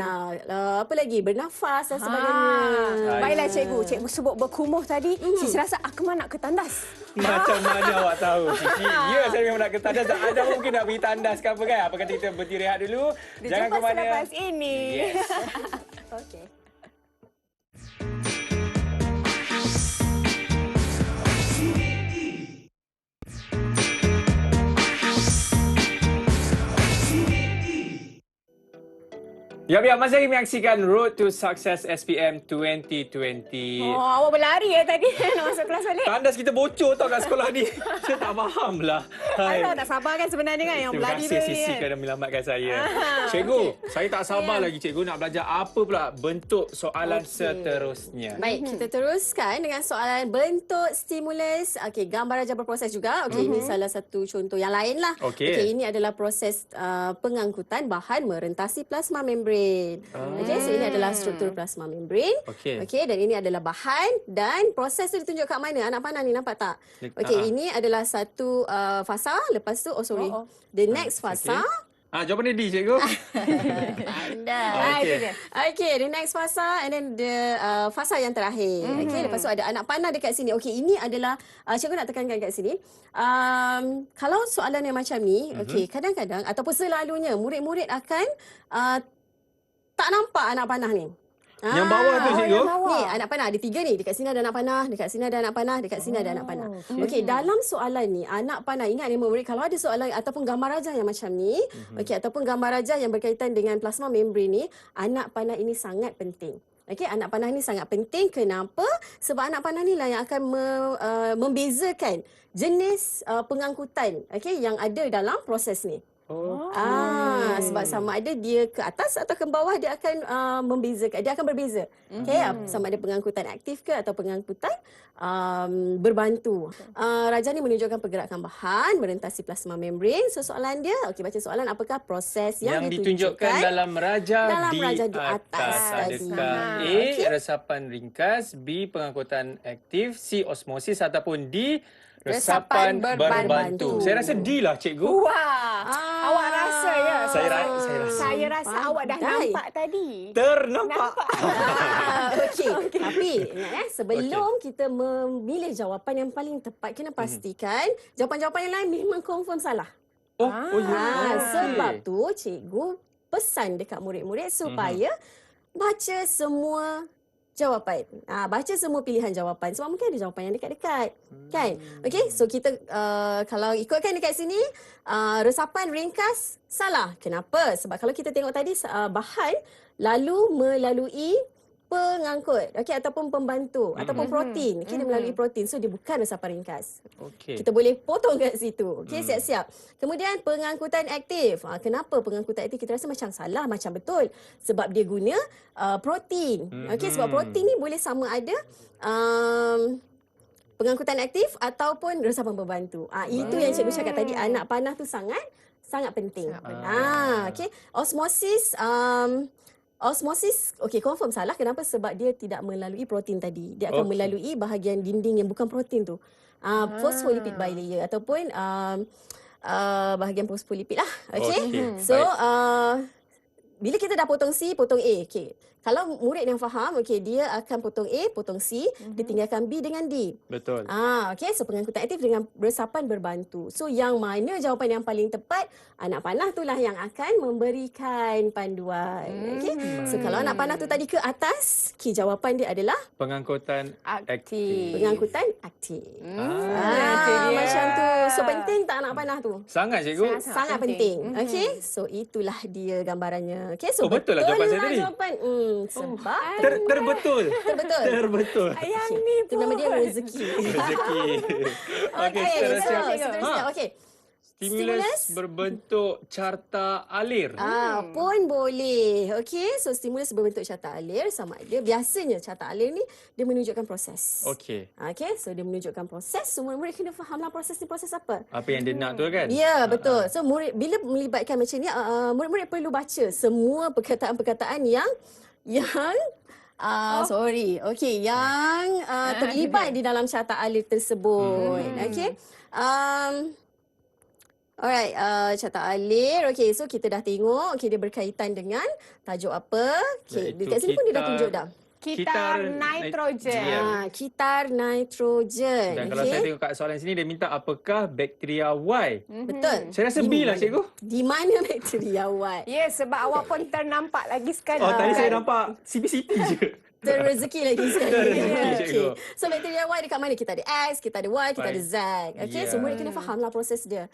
Apa lagi? Bernafas dan sebagainya. Baiklah cikgu. Cikgu sebut berkumuh tadi. Cici rasa Akmal nak ke tandas. Macam mana awak tahu, Cici? Ya, saya memang nak ke tandas. Ada mungkin nak pergi tandas ke apa kan? Apa kata kita berhenti rehat dulu? Jangan ke mana. Selepas ini. Yes. Okey. Ya, masih lagi menyaksikan Road to Success SPM 2020. Awak berlari tadi nak masuk kelas balik. Tandas kita bocor tau kat sekolah ni. Saya tak faham lah. Alah, tak sabar kan sebenarnya kan yang berlari tu. Terima kasih Sisi kerana menyelamatkan saya. Cikgu, saya tak sabar lagi cikgu nak belajar apa pula bentuk soalan seterusnya. Baik, kita teruskan dengan soalan bentuk stimulus. Okey, gambar rajah berproses juga. Okey, ini salah satu contoh yang lain lah. Okey, ini adalah proses pengangkutan bahan merentasi plasma membran. Okey, so ini adalah struktur plasma membran. Okey, dan ini adalah bahan dan proses tu ditunjuk kat mana? Anak panah ni nampak tak? Okey, ini adalah satu fasa. Lepas tu, the next fasa. Jawapan dia D, cikgu. Pandai. Okey, the next fasa and then the fasa yang terakhir. Okey, lepas tu ada anak panah dekat sini. Okey, ini adalah cikgu nak tekankan kat sini. Kalau soalan yang macam ni, okey, kadang-kadang ataupun selalunya murid-murid akan tak nampak anak panah ni. Yang bawah tu cikgu? Ni anak panah ada 3 ni. Dekat sini ada anak panah, dekat sini ada anak panah, dekat sini ada anak panah. Okey, dalam soalan ni anak panah, ingat ni murid, kalau ada soalan ataupun gambar rajah yang macam ni, okey, ataupun gambar rajah yang berkaitan dengan plasma membran ni, anak panah ini sangat penting. Okey, anak panah ni sangat penting. Kenapa? Sebab anak panah ni lah yang akan membezakan jenis pengangkutan yang ada dalam proses ni. Sebab sama ada dia ke atas atau ke bawah, dia akan membezakan, dia akan berbeza. Sama ada pengangkutan aktif ke atau pengangkutan berbantu. Rajah ni menunjukkan pergerakan bahan merentasi plasma membran. So soalan dia, baca soalan, apakah proses yang ditunjukkan dalam rajah di atas tadi? Adakah A, resapan ringkas, B, pengangkutan aktif, C, osmosis ataupun D, resapan berbantu. Saya rasa D lah, cikgu. Wah, awak rasa ya? Saya rasa awak dah nampak tadi. Ternampak. Okey. Tapi ingat sebelum kita memilih jawapan yang paling tepat, kena pastikan jawapan-jawapan yang lain memang confirm salah. Sebab tu cikgu pesan dekat murid-murid supaya baca semua jawapan. Baca semua pilihan jawapan. Sebab mungkin ada jawapan yang dekat-dekat. Kan? Okey, so kita kalau ikutkan dekat sini, resapan ringkas salah. Kenapa? Sebab kalau kita tengok tadi, bahan lalu melalui pengangkut, ataupun pembantu, ataupun protein. Dia melalui protein. So, dia bukan resapan ringkas. Kita boleh potong kat situ. Siap-siap. Kemudian, pengangkutan aktif. Kenapa pengangkutan aktif kita rasa macam salah, macam betul? Sebab dia guna protein. Sebab protein ni boleh sama ada pengangkutan aktif ataupun resapan pembantu. Itu yang cikgu cakap tadi, anak panah tu sangat penting. Osmosis, confirm salah. Kenapa? Sebab dia tidak melalui protein tadi. Dia akan melalui bahagian dinding yang bukan protein tu. Phospholipid bilayer ataupun bahagian phospholipid lah. So, bila kita dah potong C, potong A. Kalau murid yang faham, dia akan potong A, potong C, dia tinggalkan B dengan D. Betul. So pengangkutan aktif dengan resapan berbantu. So yang mana jawapan yang paling tepat, anak panah itulah yang akan memberikan panduan. So kalau anak panah tu tadi ke atas, jawapan dia adalah pengangkutan aktif. Pengangkutan aktif. Macam tu. So penting tak anak panah tu? Sangat, cikgu. Sangat penting. So itulah dia gambarannya. So betul lah jawapan saya tadi. Jawapan. Sebab terbetul. Yang ni itu nama dia rezeki. Seterusnya. Stimulus berbentuk carta alir. Pun boleh. So stimulus berbentuk carta alir sama ada, biasanya carta alir ni dia menunjukkan proses. So dia menunjukkan proses. So murid-murid kena fahamlah proses ni proses apa. Apa yang dia nak tu kan? Ya, betul. So murid bila melibatkan macam ni, murid-murid perlu baca semua perkataan-perkataan yang terlibat di dalam carta alir tersebut. Alright, carta alir. So kita dah tengok, dia berkaitan dengan tajuk apa. Dekat sini pun dia dah tunjuk dah. Kitar nitrogen. Kitar nitrogen. Dan kalau saya tengok kat soalan sini, dia minta apakah bakteria Y. Betul. Saya rasa B lah, cikgu. Di mana bakteria Y? Ya, sebab awak pun ternampak lagi sekali. Tadi saya nampak CPCT je. Terrezeki lagi sekali. Cikgu. So bakteria Y dekat mana? Kita ada X, kita ada Y, kita ada Z. So murid kena fahamlah proses dia.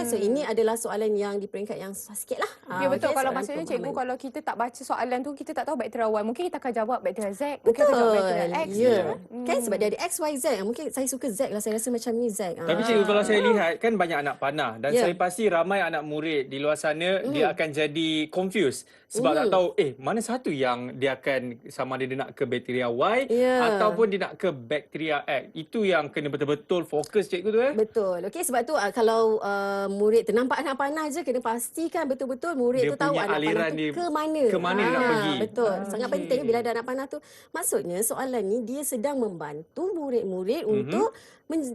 So ini adalah soalan yang di peringkat yang susah sikit lah. Betul. Kalau maksudnya cikgu, kalau kita tak baca soalan tu, kita tak tahu bakteria Y. Mungkin kita akan jawab bakteria Z. Mungkin kita jawab bakteria X. Kan sebab dia ada X, Y, Z. Mungkin saya suka Z lah. Saya rasa macam ni Z. Tapi cikgu, kalau saya lihat kan banyak anak panah. Dan saya pasti ramai anak murid di luar sana, dia akan jadi confused. Sebab tak tahu, mana satu yang dia akan sama ada dia nak ke bakteria Y ataupun dia nak ke bakteria X. Itu yang kena betul-betul fokus, cikgu tu. Betul. Sebab tu kalau murid ternampak anak panah je, kena pastikan betul-betul murid dia tu tahu anak panah tu ke mana. Ke mana dia nak pergi. Betul. Sangat penting bila ada anak panah tu. Maksudnya soalan ni dia sedang membantu murid-murid untuk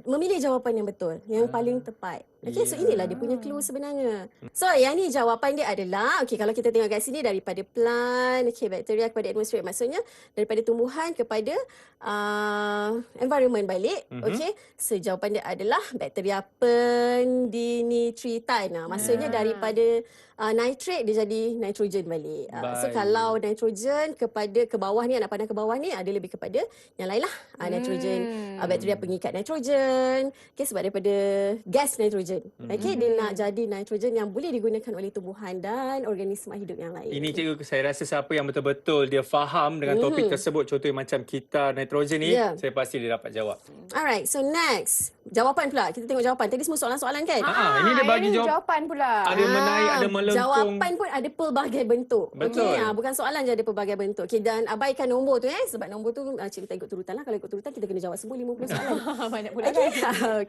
memilih jawapan yang betul, yang paling tepat. So inilah dia punya clue sebenarnya. So yang ni jawapan dia adalah, kalau kita tengok kat sini, daripada plant, bakteria kepada atmosfer. Maksudnya daripada tumbuhan kepada environment balik. So jawapan dia adalah bakteria pendinitritan. Maksudnya daripada nitrate dia jadi nitrogen balik. So kalau nitrogen ke bawah ni, anak panah ke bawah ni, ada lebih kepada yang lain lah. Nitrogen, bakteria pengikat nitrogen. Sebab daripada gas nitrogen. Dia nak jadi nitrogen yang boleh digunakan oleh tumbuhan dan organisma hidup yang lain. Ini cikgu, saya rasa siapa yang betul-betul dia faham dengan topik tersebut, contohnya macam kita nitrogen ni, Ya. saya pasti dia dapat jawab. Alright, so next. Jawapan pula. Kita tengok jawapan. Tadi semua soalan-soalan kan? Ini dia bagi jawapan pula. Ada menaik, ada melengkung. Jawapan pun ada pelbagai bentuk. Betul. Okey, bukan soalan je ada pelbagai bentuk. Okey, dan abaikan nombor tu sebab nombor tu cikgu tak ikut turutan lah. Kalau ikut turutan kita kena jawab semua 50 soalan. Banyak pula. Okey,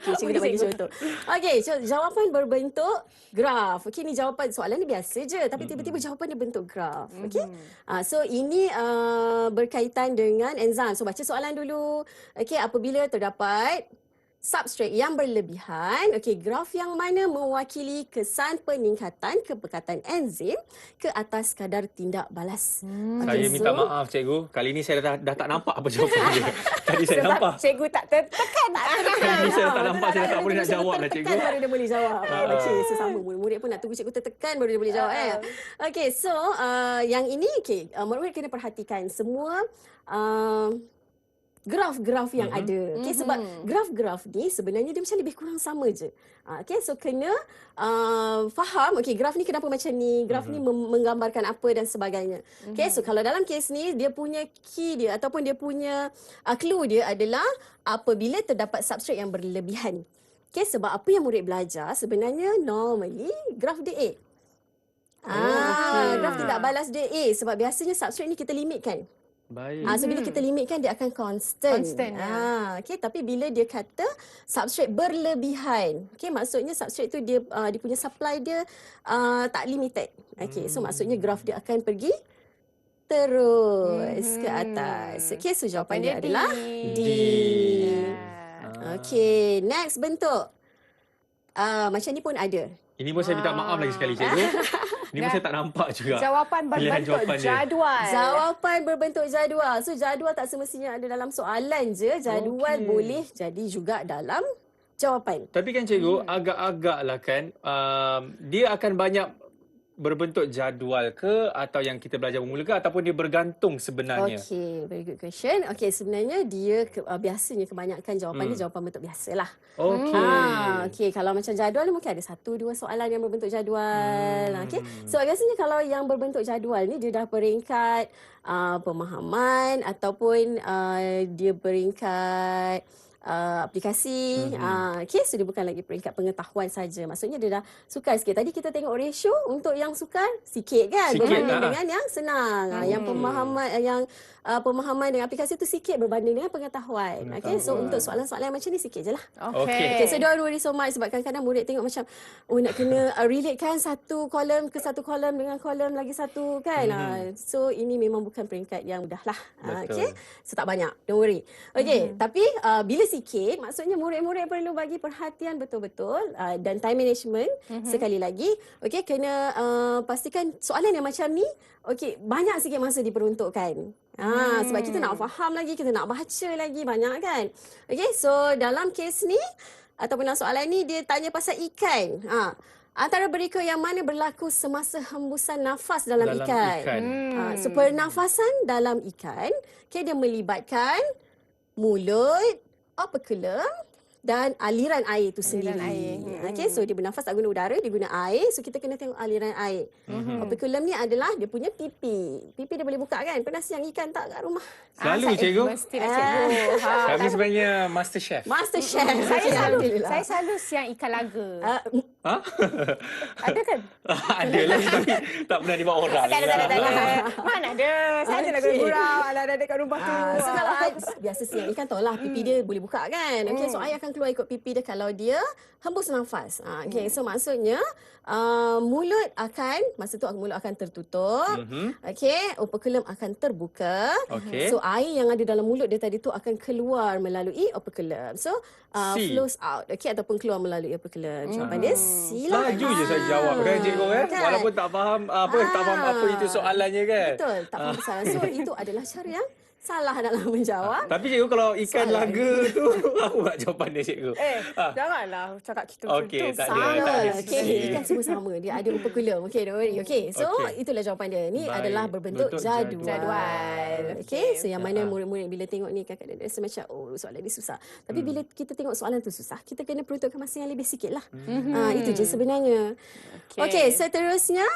okey, cikgu nak bagi contoh. Okey, so jawapan berbentuk graf. Okey, ni jawapan soalan ni biasa je tapi tiba-tiba jawapan dia bentuk graf. Okey. So ini berkaitan dengan enzim. So baca soalan dulu. Okey, apabila terdapat substrat yang berlebihan, okey, graf yang mana mewakili kesan peningkatan kepekatan enzim ke atas kadar tindak balas. Saya minta maaf cikgu. Kali ni saya dah tak nampak apa jawapan dia. Tadi saya nampak. Cikgu tak tertekan. Kali ni saya dah tak nampak, saya dah tak boleh nak jawab lah cikgu. Tekan baru dia boleh jawab. Okey, sesama murid-murid pun nak tunggu cikgu tertekan baru dia boleh jawab. Okey, so yang ini murid-murid kena perhatikan semua graf-graf yang ada. Okey, sebab graf-graf ni sebenarnya dia macam lebih kurang sama je. Okey, so kena faham, okey, graf ni kenapa macam ni, graf ni menggambarkan apa dan sebagainya. Okey, so kalau dalam kes ni dia punya key dia ataupun dia punya clue dia adalah apabila terdapat substrat yang berlebihan. Okey, sebab apa yang murid belajar sebenarnya normally graf dia A. Graf tindak balas dia A sebab biasanya substrat ni kita limitkan. Baik. So bila kita limitkan dia akan constant. Okey, tapi bila dia kata substrat berlebihan, okey, maksudnya substrat tu dia punya supply dia tak limited. Okey, so maksudnya graf dia akan pergi terus ke atas. Okey, so jawapan dia adalah D. Okey, next bentuk. Macam ni pun ada. Ini pun saya minta maaf lagi sekali cikgu. Ini pun saya tak nampak juga. Jawapan pilihan berbentuk jawapan dia. jadual. Jawapan berbentuk jadual. So jadual tak semestinya ada dalam soalan je. Jadual boleh jadi juga dalam jawapan. Tapi kan cikgu, agak-agak lah kan, dia akan banyak berbentuk jadual ke atau yang kita belajar bermula ke ataupun dia bergantung sebenarnya? Okey, very good question. Okey, sebenarnya dia biasanya kebanyakan jawapan dia jawapan bentuk biasalah. Okey. Okey, kalau macam jadual ni mungkin ada 1-2 soalan yang berbentuk jadual. Okey. So biasanya kalau yang berbentuk jadual ni dia dah peringkat pemahaman ataupun dia peringkat aplikasi. Okey, so dia bukan lagi peringkat pengetahuan saja. Maksudnya dia dah sukar sikit. Tadi kita tengok ratio untuk yang sukar sikit kan berbanding dengan yang senang. Yang pemahaman dengan aplikasi tu sikit berbanding dengan pengetahuan. Okey, so untuk soalan-soalan macam ni sikit je lah. Okey. So don't worry so much sebab kadang-kadang murid tengok macam nak kena relate kan satu kolom ke satu kolom dengan kolom lagi satu kan. So ini memang bukan peringkat yang mudah lah. Okey. So tak banyak. Don't worry. Okey, tapi bila sikit maksudnya murid-murid perlu bagi perhatian betul-betul dan time management sekali lagi. Okey, kena pastikan soalan yang macam ni banyak sikit masa diperuntukkan. Sebab kita nak faham lagi, kita nak baca lagi banyak kan. Okey, so dalam kes ni ataupun dalam soalan ni dia tanya pasal ikan. Antara berikut yang mana berlaku semasa hembusan nafas dalam ikan? So pernafasan dalam ikan, dia melibatkan mulut, operculum dan aliran air itu sendiri. Okey, so dia bernafas tak guna udara, dia guna air. So kita kena tengok aliran air. Operculum ni adalah dia punya pipi. Pipi dia boleh buka kan? Pernah siang ikan tak kat rumah? Selalu cikgu. Mestilah cikgu. Kami sebenarnya master chef. Master chef. Saya selalu siang ikan laga. Ada kan? Ada lah tapi tak pernah dibawa orang. Tak ada. Mana ada? Saya ada lagu gurau. Ada dekat rumah tu. So kalau air, biasa siang ikan tahu lah pipi dia boleh buka kan. Okey, so air akan keluar ikut pipi dia kalau dia hembus nafas. Okey, so maksudnya mulut mulut akan tertutup. Okey, operculum akan terbuka. So air yang ada dalam mulut dia tadi tu akan keluar melalui operculum. So flows out. Okey, ataupun keluar melalui operculum. Jawapan dia silakan. Laju je saya jawab kan cikgu kan. Walaupun tak faham apa itu soalannya kan. Betul, tak faham soalan. So itu adalah cara yang salah dalam menjawab. Tapi cikgu kalau ikan laga tu apa buat jawapan dia cikgu? Janganlah cakap kita Okey, tak ada. Sama. Okey, ikan semua sama. Dia ada operculum. Okey, don't worry. Okey, so itulah jawapan dia. Ni adalah berbentuk jadual. Okey, so yang mana murid-murid bila tengok ni kadang-kadang dia rasa macam soalan ni susah. Tapi bila kita tengok soalan tu susah, kita kena peruntukkan masa yang lebih sikit lah. Itu je sebenarnya. Okey, seterusnya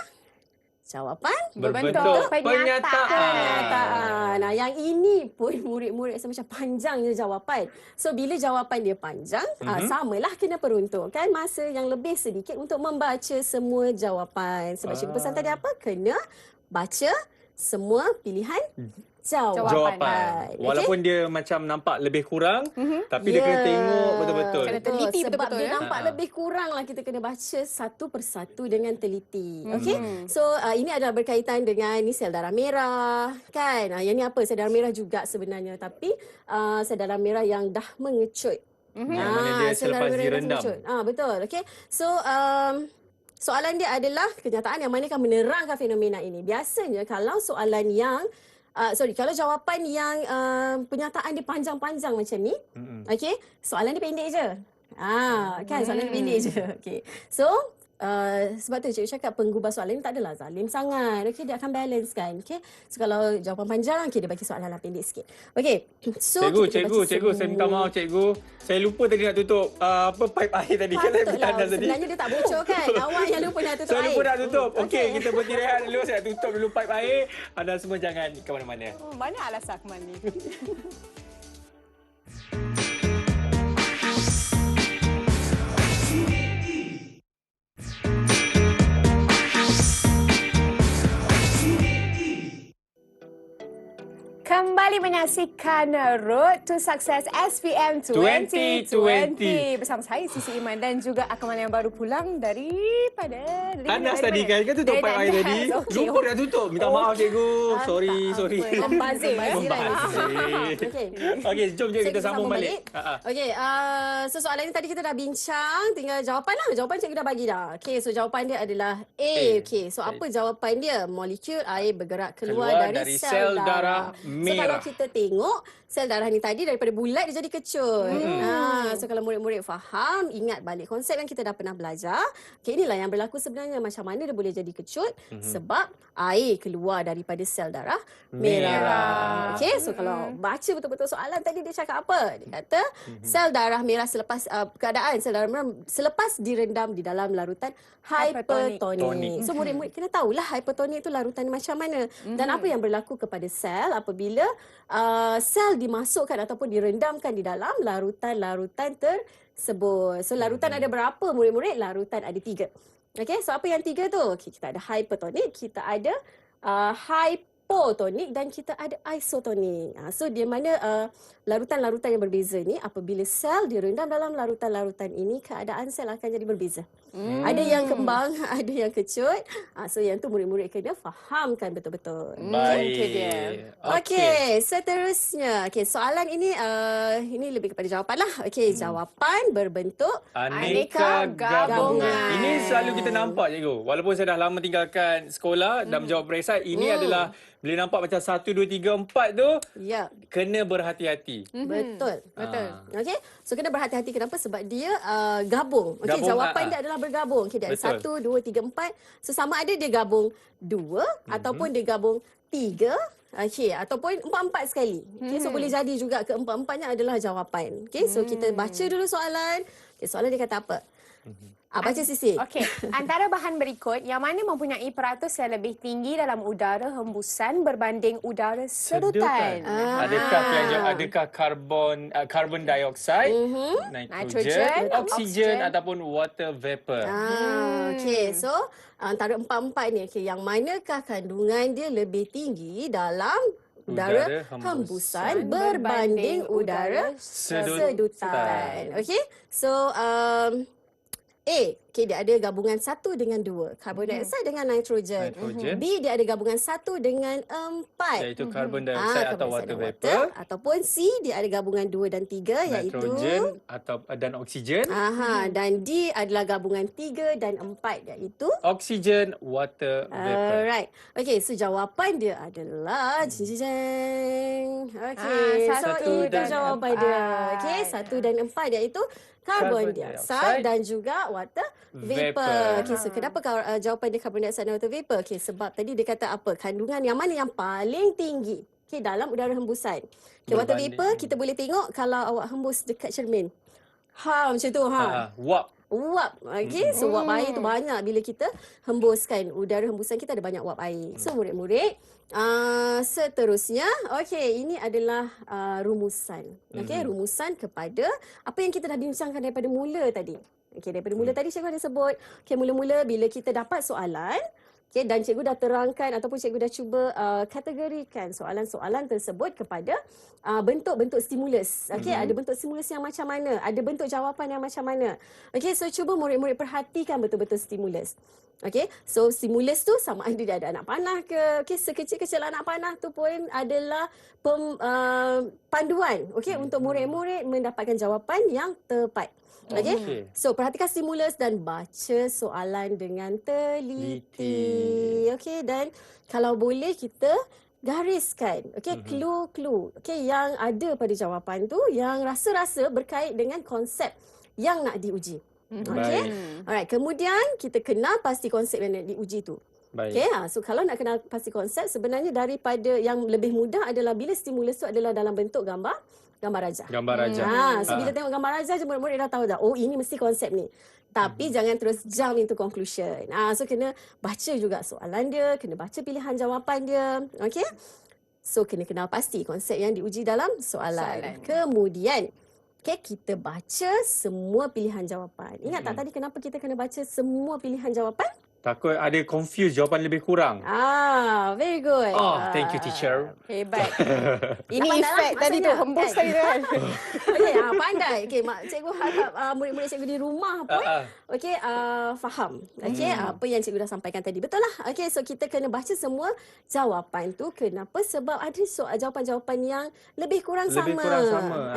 jawapan Berbentuk kenyataan. Nah, yang ini pun murid-murid rasa macam panjangnya jawapan. So, bila jawapan dia panjang, samalah kena peruntukkan masa yang lebih sedikit untuk membaca semua jawapan. Sebab cikgu pesan tadi apa? Kena baca semua pilihan jawapan. Walaupun dia macam nampak lebih kurang, tapi dia kena tengok betul-betul. Kena teliti sebab betul-betul, dia ya? nampak lebih kurang lah, kita kena baca satu persatu dengan teliti. Okey. So ini adalah berkaitan dengan ni sel darah merah, kan? Yang ni apa? Sel darah merah juga sebenarnya, tapi sel darah merah yang dah mengecut. Yang mana dia sel selepas darah merah yang dah direndam. mengecut. Betul. Okey. So soalan dia adalah kenyataan yang manakah menerangkan fenomena ini. Biasanya kalau soalan yang kalau jawapan yang penyataan dia panjang-panjang macam ni, okey, soalan dia pendek je. Kan soalan dia pendek je. Okey. So, sebab tu cikgu cakap penggubah soalan ni tak adalah zalim sangat. Okey, dia akan balance kan. Okey. So kalau jawapan panjang, okey, dia bagi soalan yang pendek sikit. Okey. So Cikgu, saya minta maaf cikgu. Saya lupa tadi nak tutup pipe air tadi. Kan saya Patutlah. bertandas tadi. Sebenarnya dia tak bocor kan. Awak yang lupa nak tutup Saya air. lupa nak tutup. Okey, Okey. kita berhenti rehat dulu. Saya nak tutup dulu pipe air. Anda semua jangan ke mana-mana. Mana alasan Akmal ni? Kembali menyaksikan Road to Success SPM 2020 bersama saya Sisi Iman dan juga Akmal yang baru pulang daripada Tandas tadi kan tutup pipe air tadi. Lupa nak tutup. Minta maaf cikgu. Sorry. Membazir, Okey. Okey, jom je kita Cikgu sambung balik. Okey, so soalan ni tadi kita dah bincang, tinggal jawapan lah. Jawapan cikgu dah bagi dah. Okey, so jawapan dia adalah A. Okey, so apa jawapan dia? Molekul air bergerak keluar dari sel darah merah. So kalau kita tengok sel darah ni tadi daripada bulat dia jadi kecut. So kalau murid-murid faham, ingat balik konsep yang kita dah pernah belajar. Okey, inilah yang berlaku sebenarnya, macam mana dia boleh jadi kecut sebab air keluar daripada sel darah merah. Okey, so kalau baca betul-betul soalan tadi dia cakap apa? Dia kata sel darah merah selepas keadaan sel darah merah selepas direndam di dalam larutan hipertonik. So murid-murid kena tahulah hipertonik itu larutan macam mana dan apa yang berlaku kepada sel apabila sel dimasukkan ataupun direndamkan di dalam larutan-larutan tersebut. So larutan ada berapa murid-murid? Larutan ada 3. Okey, so apa yang 3 tu? Okey, kita ada hypertonik, kita ada hypotonik dan kita ada isotonik. So di mana larutan-larutan yang berbeza ni apabila sel direndam dalam larutan-larutan ini keadaan sel akan jadi berbeza. Ada yang kembang, ada yang kecut. So yang tu murid-murid kena fahamkan betul-betul. Baik. Okey, seterusnya. Okey, soalan ini lebih kepada jawapan lah. Okey, jawapan berbentuk Aneka gabungan. Ini selalu kita nampak cikgu. Walaupun saya dah lama tinggalkan sekolah dan menjawab peperiksaan, ini adalah bila nampak macam 1, 2, 3, 4 tu, ya. kena berhati-hati. Betul. Okey. So kena berhati-hati kenapa? Sebab dia gabung. Okey, jawapan dia adalah bergabung. Okey, dia ada 1, 2, 3, 4. So sama ada dia gabung 2 ataupun dia gabung 3. Okey, ataupun 4-4 sekali. Okey, so boleh jadi juga keempat-empatnya adalah jawapan. Okey, so kita baca dulu soalan. Okey, soalan dia kata apa? Baca Sisi. Okey, antara bahan berikut yang mana mempunyai peratus yang lebih tinggi dalam udara hembusan berbanding udara sedutan? Adakah karbon dioksida, nitrogen, oksigen ataupun water vapor? Okey, so antara empat-empat ni, yang manakah kandungan dia lebih tinggi dalam udara hembusan berbanding udara sedutan? Okey, so A, dia ada gabungan 1 dengan 2. Karbon dioksida dengan nitrogen. B, dia ada gabungan 1 dengan 4. Iaitu karbon dioksida atau water vapor. Ataupun C, dia ada gabungan 2 dan 3 iaitu nitrogen dan oksigen. Dan D adalah gabungan 3 dan 4 iaitu oksigen, water vapor. Alright. Okey, so jawapan dia adalah okey, so itu jawapan dia. Okey, 1 dan 4 iaitu karbon dioksida dan juga water vapor. Okey, so kenapa jawapan dia karbon dioksida dan water vapor? Okey, sebab tadi dia kata apa? Kandungan yang mana yang paling tinggi dalam udara hembusan. Okey, water vapor kita boleh tengok kalau awak hembus dekat cermin. Macam tu Wap. uap. Okey, so uap air tu banyak bila kita hembuskan. Udara hembusan kita ada banyak uap air. So murid-murid, seterusnya, okey, ini adalah rumusan. Okey, rumusan kepada apa yang kita dah bincangkan daripada mula tadi. Okey, daripada mula tadi cikgu ada sebut, okey, mula-mula bila kita dapat soalan, okay, dan cikgu dah terangkan ataupun cikgu dah cuba kategorikan soalan-soalan tersebut kepada bentuk-bentuk stimulus. Okey, ada bentuk stimulus yang macam mana, ada bentuk jawapan yang macam mana. Okey, so cuba murid-murid perhatikan betul-betul stimulus. Okey, so stimulus tu sama ada dia ada anak panah ke, okey, sekecil-kecil anak panah tu pun adalah panduan, okey, untuk murid-murid mendapatkan jawapan yang tepat. Okey. So perhatikan stimulus dan baca soalan dengan teliti. Okey, dan kalau boleh kita gariskan, okey, clue-clue, okey, yang ada pada jawapan tu yang rasa-rasa berkait dengan konsep yang nak diuji. Okey. Alright, kemudian kita kenal pasti konsep yang nak diuji tu. Baik. Okey, so kalau nak kenal pasti konsep, sebenarnya daripada yang lebih mudah adalah bila stimulus tu adalah dalam bentuk gambar rajah. Gambar rajah. So bila tengok gambar rajah je murid-murid dah tahu dah, oh ini mesti konsep ni. Tapi jangan terus jump into conclusion. So kena baca juga soalan dia, kena baca pilihan jawapan dia. Okey? So kena kenal pasti konsep yang diuji dalam soalan. Kemudian kita baca semua pilihan jawapan. Ingat tak tadi kenapa kita kena baca semua pilihan jawapan? Takut ada confused, jawapan lebih kurang. Very good. Thank you teacher. Hebat. Ini Dah pandai efek lah tadi tu, maksudnya, hembus kan? tadi tu kan. Okey, pandai. Okey, cikgu harap murid-murid cikgu di rumah pun okey, faham. Okey, apa yang cikgu dah sampaikan tadi. Betul lah. Okey, so kita kena baca semua jawapan tu. Kenapa? Sebab ada jawapan-jawapan yang lebih kurang sama.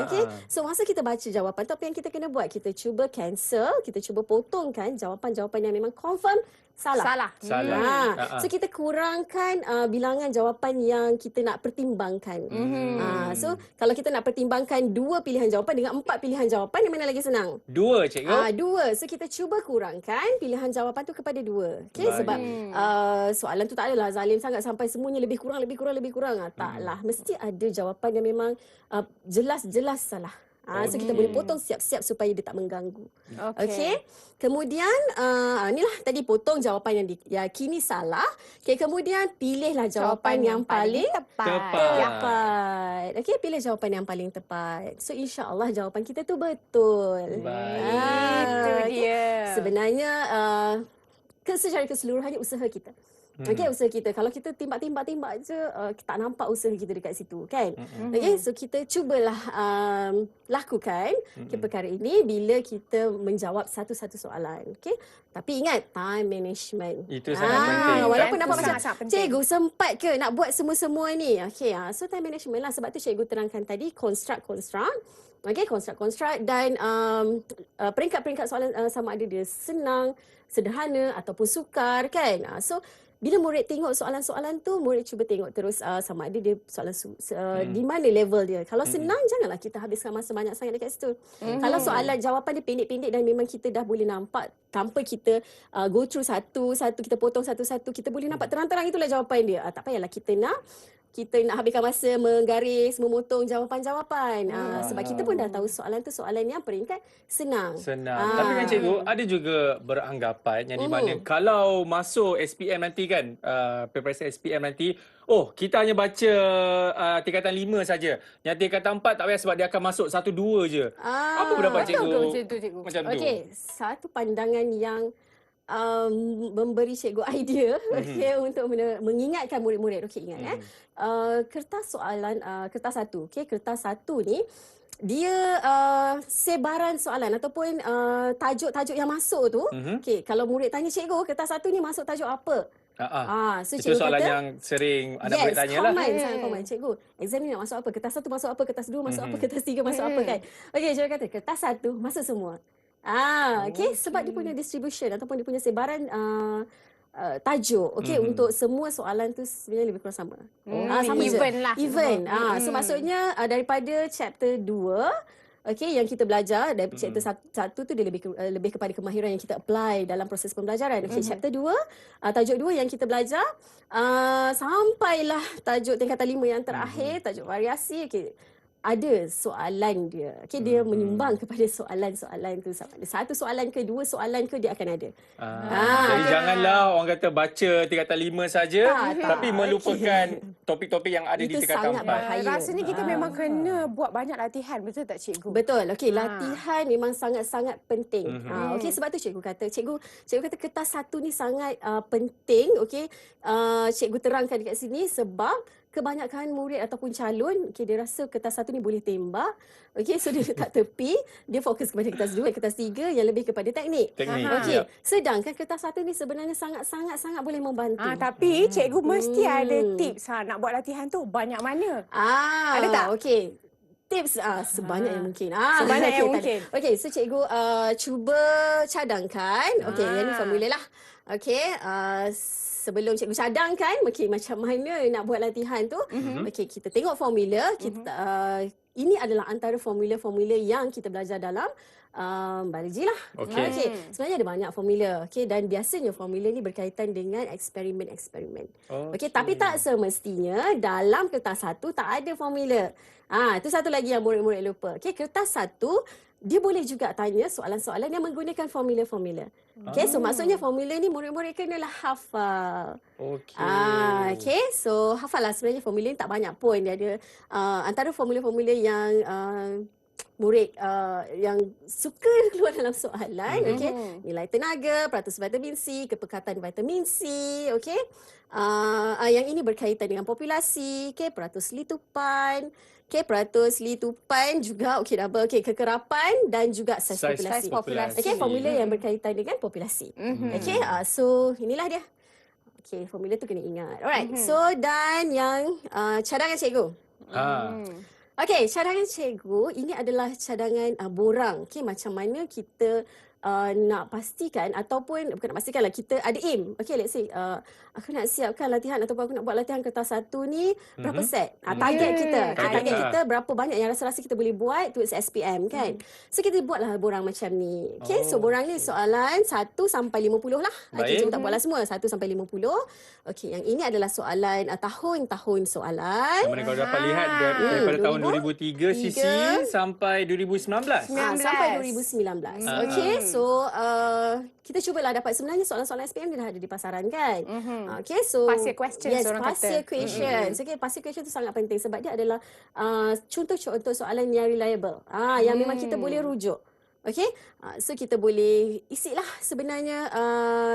Okey, so masa kita baca jawapan tu, apa yang kita kena buat? Kita cuba cancel, kita cuba potongkan jawapan-jawapan yang memang confirm salah. So kita kurangkan bilangan jawapan yang kita nak pertimbangkan. So kalau kita nak pertimbangkan 2 pilihan jawapan dengan 4 pilihan jawapan, yang mana lagi senang? 2 cikgu. 2. So kita cuba kurangkan pilihan jawapan tu kepada 2. Okay? Sebab soalan tu tak adalah zalim sangat sampai semuanya lebih kurang. Taklah. Mesti ada jawapan yang memang jelas-jelas salah. So kita boleh potong siap-siap supaya dia tak mengganggu. Okey. Kemudian inilah tadi potong jawapan yang diyakini salah. Okey, kemudian pilihlah jawapan yang paling tepat. Okey, pilih jawapan yang paling tepat. So insya-Allah jawapan kita tu betul. Itu dia. Sebenarnya secara keseluruhannya usaha kita. Okey, usaha kita. Kalau kita timbak je, kita tak nampak usaha kita dekat situ, kan? Okey, so kita cubalah lakukan perkara ini bila kita menjawab satu-satu soalan. Okey, tapi ingat time management. Itu sangat penting. Walaupun nampak macam sangat penting. cikgu sempat ke nak buat semua-semua ni? Okey, so time management lah. Sebab tu cikgu terangkan tadi construct. Okey, construct dan peringkat-peringkat soalan sama ada dia senang, sederhana ataupun sukar, kan? So bila murid tengok soalan-soalan tu, murid cuba tengok terus sama ada dia soalan di mana level dia. Kalau senang, janganlah kita habiskan masa banyak sangat dekat situ. Kalau soalan jawapan dia pendek-pendek dan memang kita dah boleh nampak tanpa kita go through satu-satu, kita potong satu-satu, kita boleh nampak terang-terang itulah jawapan dia. Tak payahlah kita nak habiskan masa menggaris, memotong jawapan-jawapan. Sebab kita pun dah tahu soalan tu soalan yang peringkat senang. Tapi kan cikgu, ada juga beranggapan yang di mana kalau masuk SPM nanti kan, preparation SPM nanti, kita hanya baca tingkatan 5 saja. Yang tingkatan 4 tak payah sebab dia akan masuk 1-2 je. Apa pendapat cikgu? Betul ke macam tu, cikgu? Macam tu. Okey, satu pandangan yang memberi cikgu idea untuk mengingatkan murid-murid. Okey, ingat kertas soalan kertas 1. Okey, kertas 1 ni dia sebaran soalan ataupun tajuk-tajuk yang masuk tu. Okey, kalau murid tanya cikgu, kertas 1 ni masuk tajuk apa? So itu soalan yang sering anak murid tanya lah. Sangat common. Cikgu, exam ni nak masuk apa? Kertas 1 masuk apa? Kertas 2 masuk apa? Kertas 3 masuk apa, kan? Okey, cikgu kata kertas 1 masuk semua. Okey, sebab dia punya distribution ataupun dia punya sebaran tajuk, okey, untuk semua soalan tu sebenarnya lebih kurang sama. Sama even je. lah. Even. So maksudnya daripada chapter 2, okey, yang kita belajar dari chapter 1 tu dia lebih kepada kemahiran yang kita apply dalam proses pembelajaran. Okey, chapter 2, tajuk 2 yang kita belajar sampailah tajuk tingkatan 5 yang terakhir, tajuk variasi. Okey, ada soalan dia. Okey, dia menyumbang kepada soalan-soalan tu. Sama ada satu soalan ke, dua soalan ke, dia akan ada. Jadi janganlah orang kata baca tingkatan 5 saja Tak. tapi melupakan topik-topik yang ada di Itu tingkatan sangat 4. bahaya. Rasanya kita memang kena buat banyak latihan, betul tak cikgu? Betul. Okey, latihan memang sangat-sangat penting. Okey, sebab tu cikgu kata kertas satu ni sangat penting. Okey, cikgu terangkan dekat sini sebab kebanyakan murid ataupun calon, okey, dia rasa kertas satu ni boleh tembak. Okey, so dia letak tepi, dia fokus kepada kertas dua, kertas tiga yang lebih kepada teknik. Okey, sedangkan kertas satu ni sebenarnya sangat boleh membantu. Tapi cikgu mesti ada tips nak buat latihan tu banyak mana? Ada tak? Okey. Tips sebanyak yang mungkin. Sebanyak yang okey, mungkin. Okey, so cikgu cuba cadangkan. Okey, yang ni formula lah. Okey, sebelum cikgu cadangkan, okey, macam mana nak buat latihan tu. Okey, kita tengok formula. Kita ini adalah antara formula-formula yang kita belajar dalam biologi lah. Okey, sebenarnya ada banyak formula. Okey, dan biasanya formula ni berkaitan dengan eksperimen-eksperimen. Okey, tapi tak semestinya dalam kertas satu tak ada formula. Itu satu lagi yang murid-murid lupa. Okey, kertas satu dia boleh juga tanya soalan-soalan yang menggunakan formula-formula. Okey, so maksudnya formula ni murid-murid kenalah hafal. Okey, so hafal lah. Sebenarnya formula ni tak banyak pun. Dia ada antara formula-formula yang murid yang suka keluar dalam soalan. Okey, nilai tenaga, peratus vitamin C, kepekatan vitamin C. Okey, yang ini berkaitan dengan populasi. Okey, peratus litupan. Okey, peratus litupan juga okey double. Okey, kekerapan dan juga saiz populasi. Okey, formula yang berkaitan dengan populasi. Okey, so inilah dia. Okey, formula tu kena ingat. Alright. So dan yang cadangan cikgu. Okey, cadangan cikgu ini adalah cadangan borang. Okey, macam mana kita nak pastikan ataupun bukan nak pastikan lah, kita ada aim. Okey, let's say aku nak siapkan latihan ataupun aku nak buat latihan kertas satu ni berapa set. Target kita. Target kita berapa banyak yang rasa-rasa kita boleh buat towards SPM kan. So kita buatlah borang macam ni. Okey, so borang ni soalan 1 sampai 50 lah. Okey, cikgu tak buatlah semua 1 sampai 50. Okey, yang ini adalah soalan tahun-tahun soalan. Yang mana kau dapat lihat daripada tahun 2003 sisi sampai 2019. Sampai 2019. Okey, so kita cubalah dapat sebenarnya soalan-soalan SPM dia dah ada di pasaran kan. Okey, so Past year questions orang kata. Past year questions. Okey, past year questions tu sangat penting sebab dia adalah contoh-contoh soalan yang reliable. Yang memang kita boleh rujuk. Okey, so kita boleh isilah sebenarnya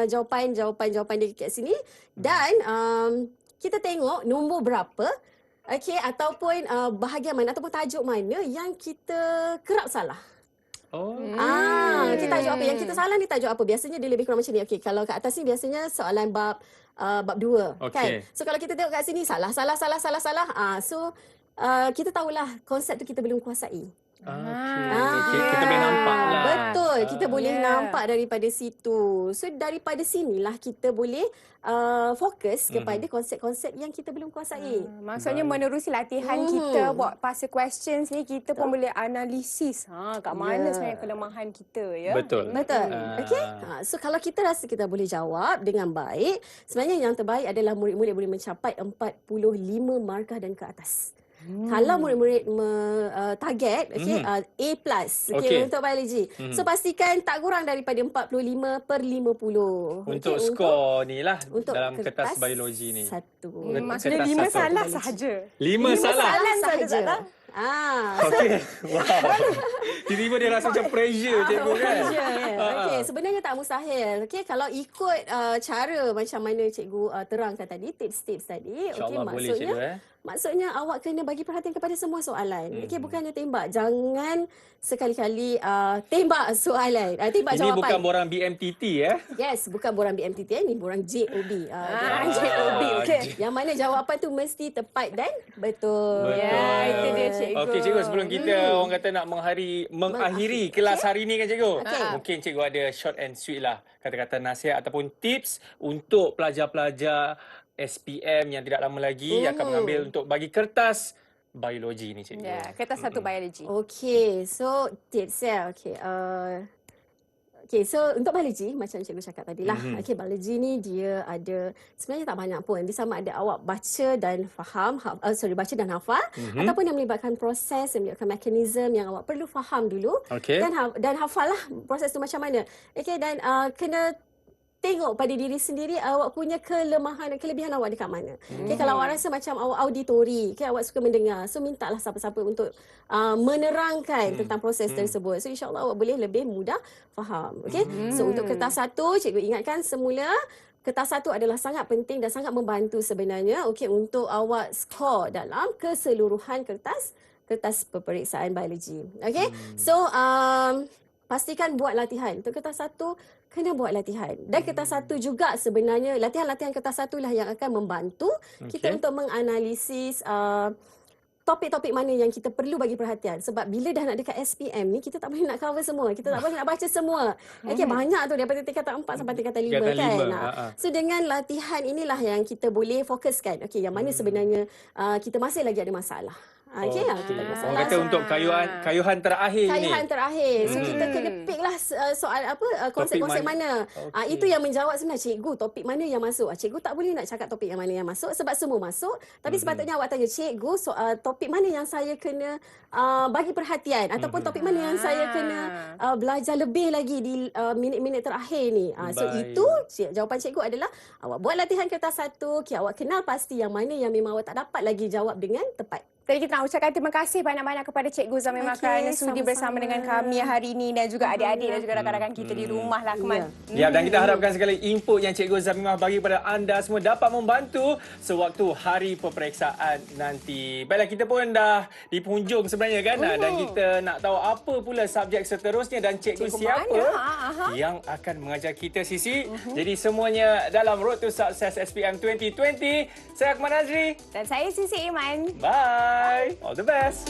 jawapan-jawapan dia kat sini dan kita tengok nombor berapa. Okey, ataupun bahagian mana ataupun tajuk mana yang kita kerap salah. Kita tajuk apa? Yang kita salah ni tajuk apa? Biasanya dia lebih kurang macam ni. Okey, kalau kat atas ni biasanya soalan bab 2 kan. So kalau kita tengok kat sini salah. So kita tahulah konsep tu kita belum kuasai. Kita boleh nampak lah. Betul, kita boleh nampak daripada situ. So daripada sinilah kita boleh fokus kepada konsep-konsep yang kita belum kuasai. Maksudnya menerusi latihan kita buat past questions ni kita pun boleh analisis kat mana sebenarnya kelemahan kita ya. Betul. Okey. So kalau kita rasa kita boleh jawab dengan baik, sebenarnya yang terbaik adalah murid-murid boleh mencapai 45 markah dan ke atas. Kalau murid-murid target A+, untuk biologi. So pastikan tak kurang daripada 45/50. Untuk skor ni lah dalam kertas biologi ni. Maksudnya 5 salah sahaja. 5 salah sahaja. Okey. Wow. Tiba-tiba dia rasa macam pressure cikgu kan. Okey, sebenarnya tak mustahil. Okey, kalau ikut cara macam mana cikgu terangkan tadi, tips-tips tadi, okey, maksudnya awak kena bagi perhatian kepada semua soalan. Okey, bukannya tembak. Jangan sekali-kali tembak soalan. Tembak jawapan. Ini bukan borang BMTT ya? Yes, bukan borang BMTT, ini borang JOB. JOB. Okey. Yang mana jawapan tu mesti tepat dan betul. Ya, itu dia cikgu. Okey cikgu, sebelum kita orang kata nak mengakhiri kelas hari ni kan cikgu. Mungkin cikgu ada short and sweet lah kata-kata nasihat ataupun tips untuk pelajar-pelajar SPM yang tidak lama lagi akan mengambil untuk bagi kertas biologi ni cikgu. Ya, kertas satu biologi. Okey, so tips ya. Okey. Okay, so untuk biologi, macam cikgu cakap tadi lah. Okay, biologi ni dia ada, sebenarnya tak banyak pun. Dia sama ada awak baca dan faham, baca dan hafal. Ataupun yang melibatkan proses, yang melibatkan mekanisme yang awak perlu faham dulu. Okey. Dan hafal lah proses tu macam mana. Okay, dan kena tengok pada diri sendiri awak punya kelemahan dan kelebihan awak dekat mana. Okay, kalau awak rasa macam awak auditori, okay, awak suka mendengar, so mintalah siapa-siapa untuk menerangkan tentang proses tersebut. So insyaAllah awak boleh lebih mudah faham. Okay? So untuk kertas 1, cikgu ingatkan semula, kertas 1 adalah sangat penting dan sangat membantu sebenarnya, okay, untuk awak skor dalam keseluruhan kertas peperiksaan biologi. Okay? So pastikan buat latihan. Untuk kertas 1, kena buat latihan. Dan kertas 1 juga sebenarnya, latihan-latihan kertas 1 lah yang akan membantu kita untuk menganalisis topik-topik mana yang kita perlu bagi perhatian. Sebab bila dah nak dekat SPM ni, kita tak boleh nak cover semua. Kita tak boleh nak baca semua. Okay, banyak tu daripada tingkatan 4 sampai tingkatan 5 kan. So dengan latihan inilah yang kita boleh fokuskan. Okay, yang mana sebenarnya kita masih lagi ada masalah. Okay, kita ada masalah. Orang kata untuk kayuhan terakhir ni. Kayuhan terakhir. So kita kena pick lah soal apa, konsep-konsep mana. Itu yang menjawab sebenarnya, cikgu topik mana yang masuk. Cikgu tak boleh nak cakap topik yang mana yang masuk sebab semua masuk. Tapi sepatutnya awak tanya, cikgu topik mana yang saya kena bagi perhatian ataupun topik mana yang saya kena belajar lebih lagi di minit-minit terakhir ni. So itu jawapan cikgu adalah awak buat latihan kertas 1, awak kenal pasti yang mana yang memang awak tak dapat lagi jawab dengan tepat. Jadi kita nak ucapkan terima kasih banyak-banyak kepada Cikgu Zamimah kerana sudi bersama dengan kami hari ini dan juga adik-adik dan juga rakan-rakan kita di rumah lah, Kemal. Ya, dan kita harapkan sekali input yang Cikgu Zamimah bagi kepada anda semua dapat membantu sewaktu hari peperiksaan nanti. Baiklah, kita pun dah di penghujung sebenarnya kan, dan kita nak tahu apa pula subjek seterusnya dan cikgu siapa yang akan mengajar kita, Sisi. Jadi semuanya dalam Road to Success SPM 2020. Saya Akmal Nazri. Dan saya Sisi Iman. Bye. All the best.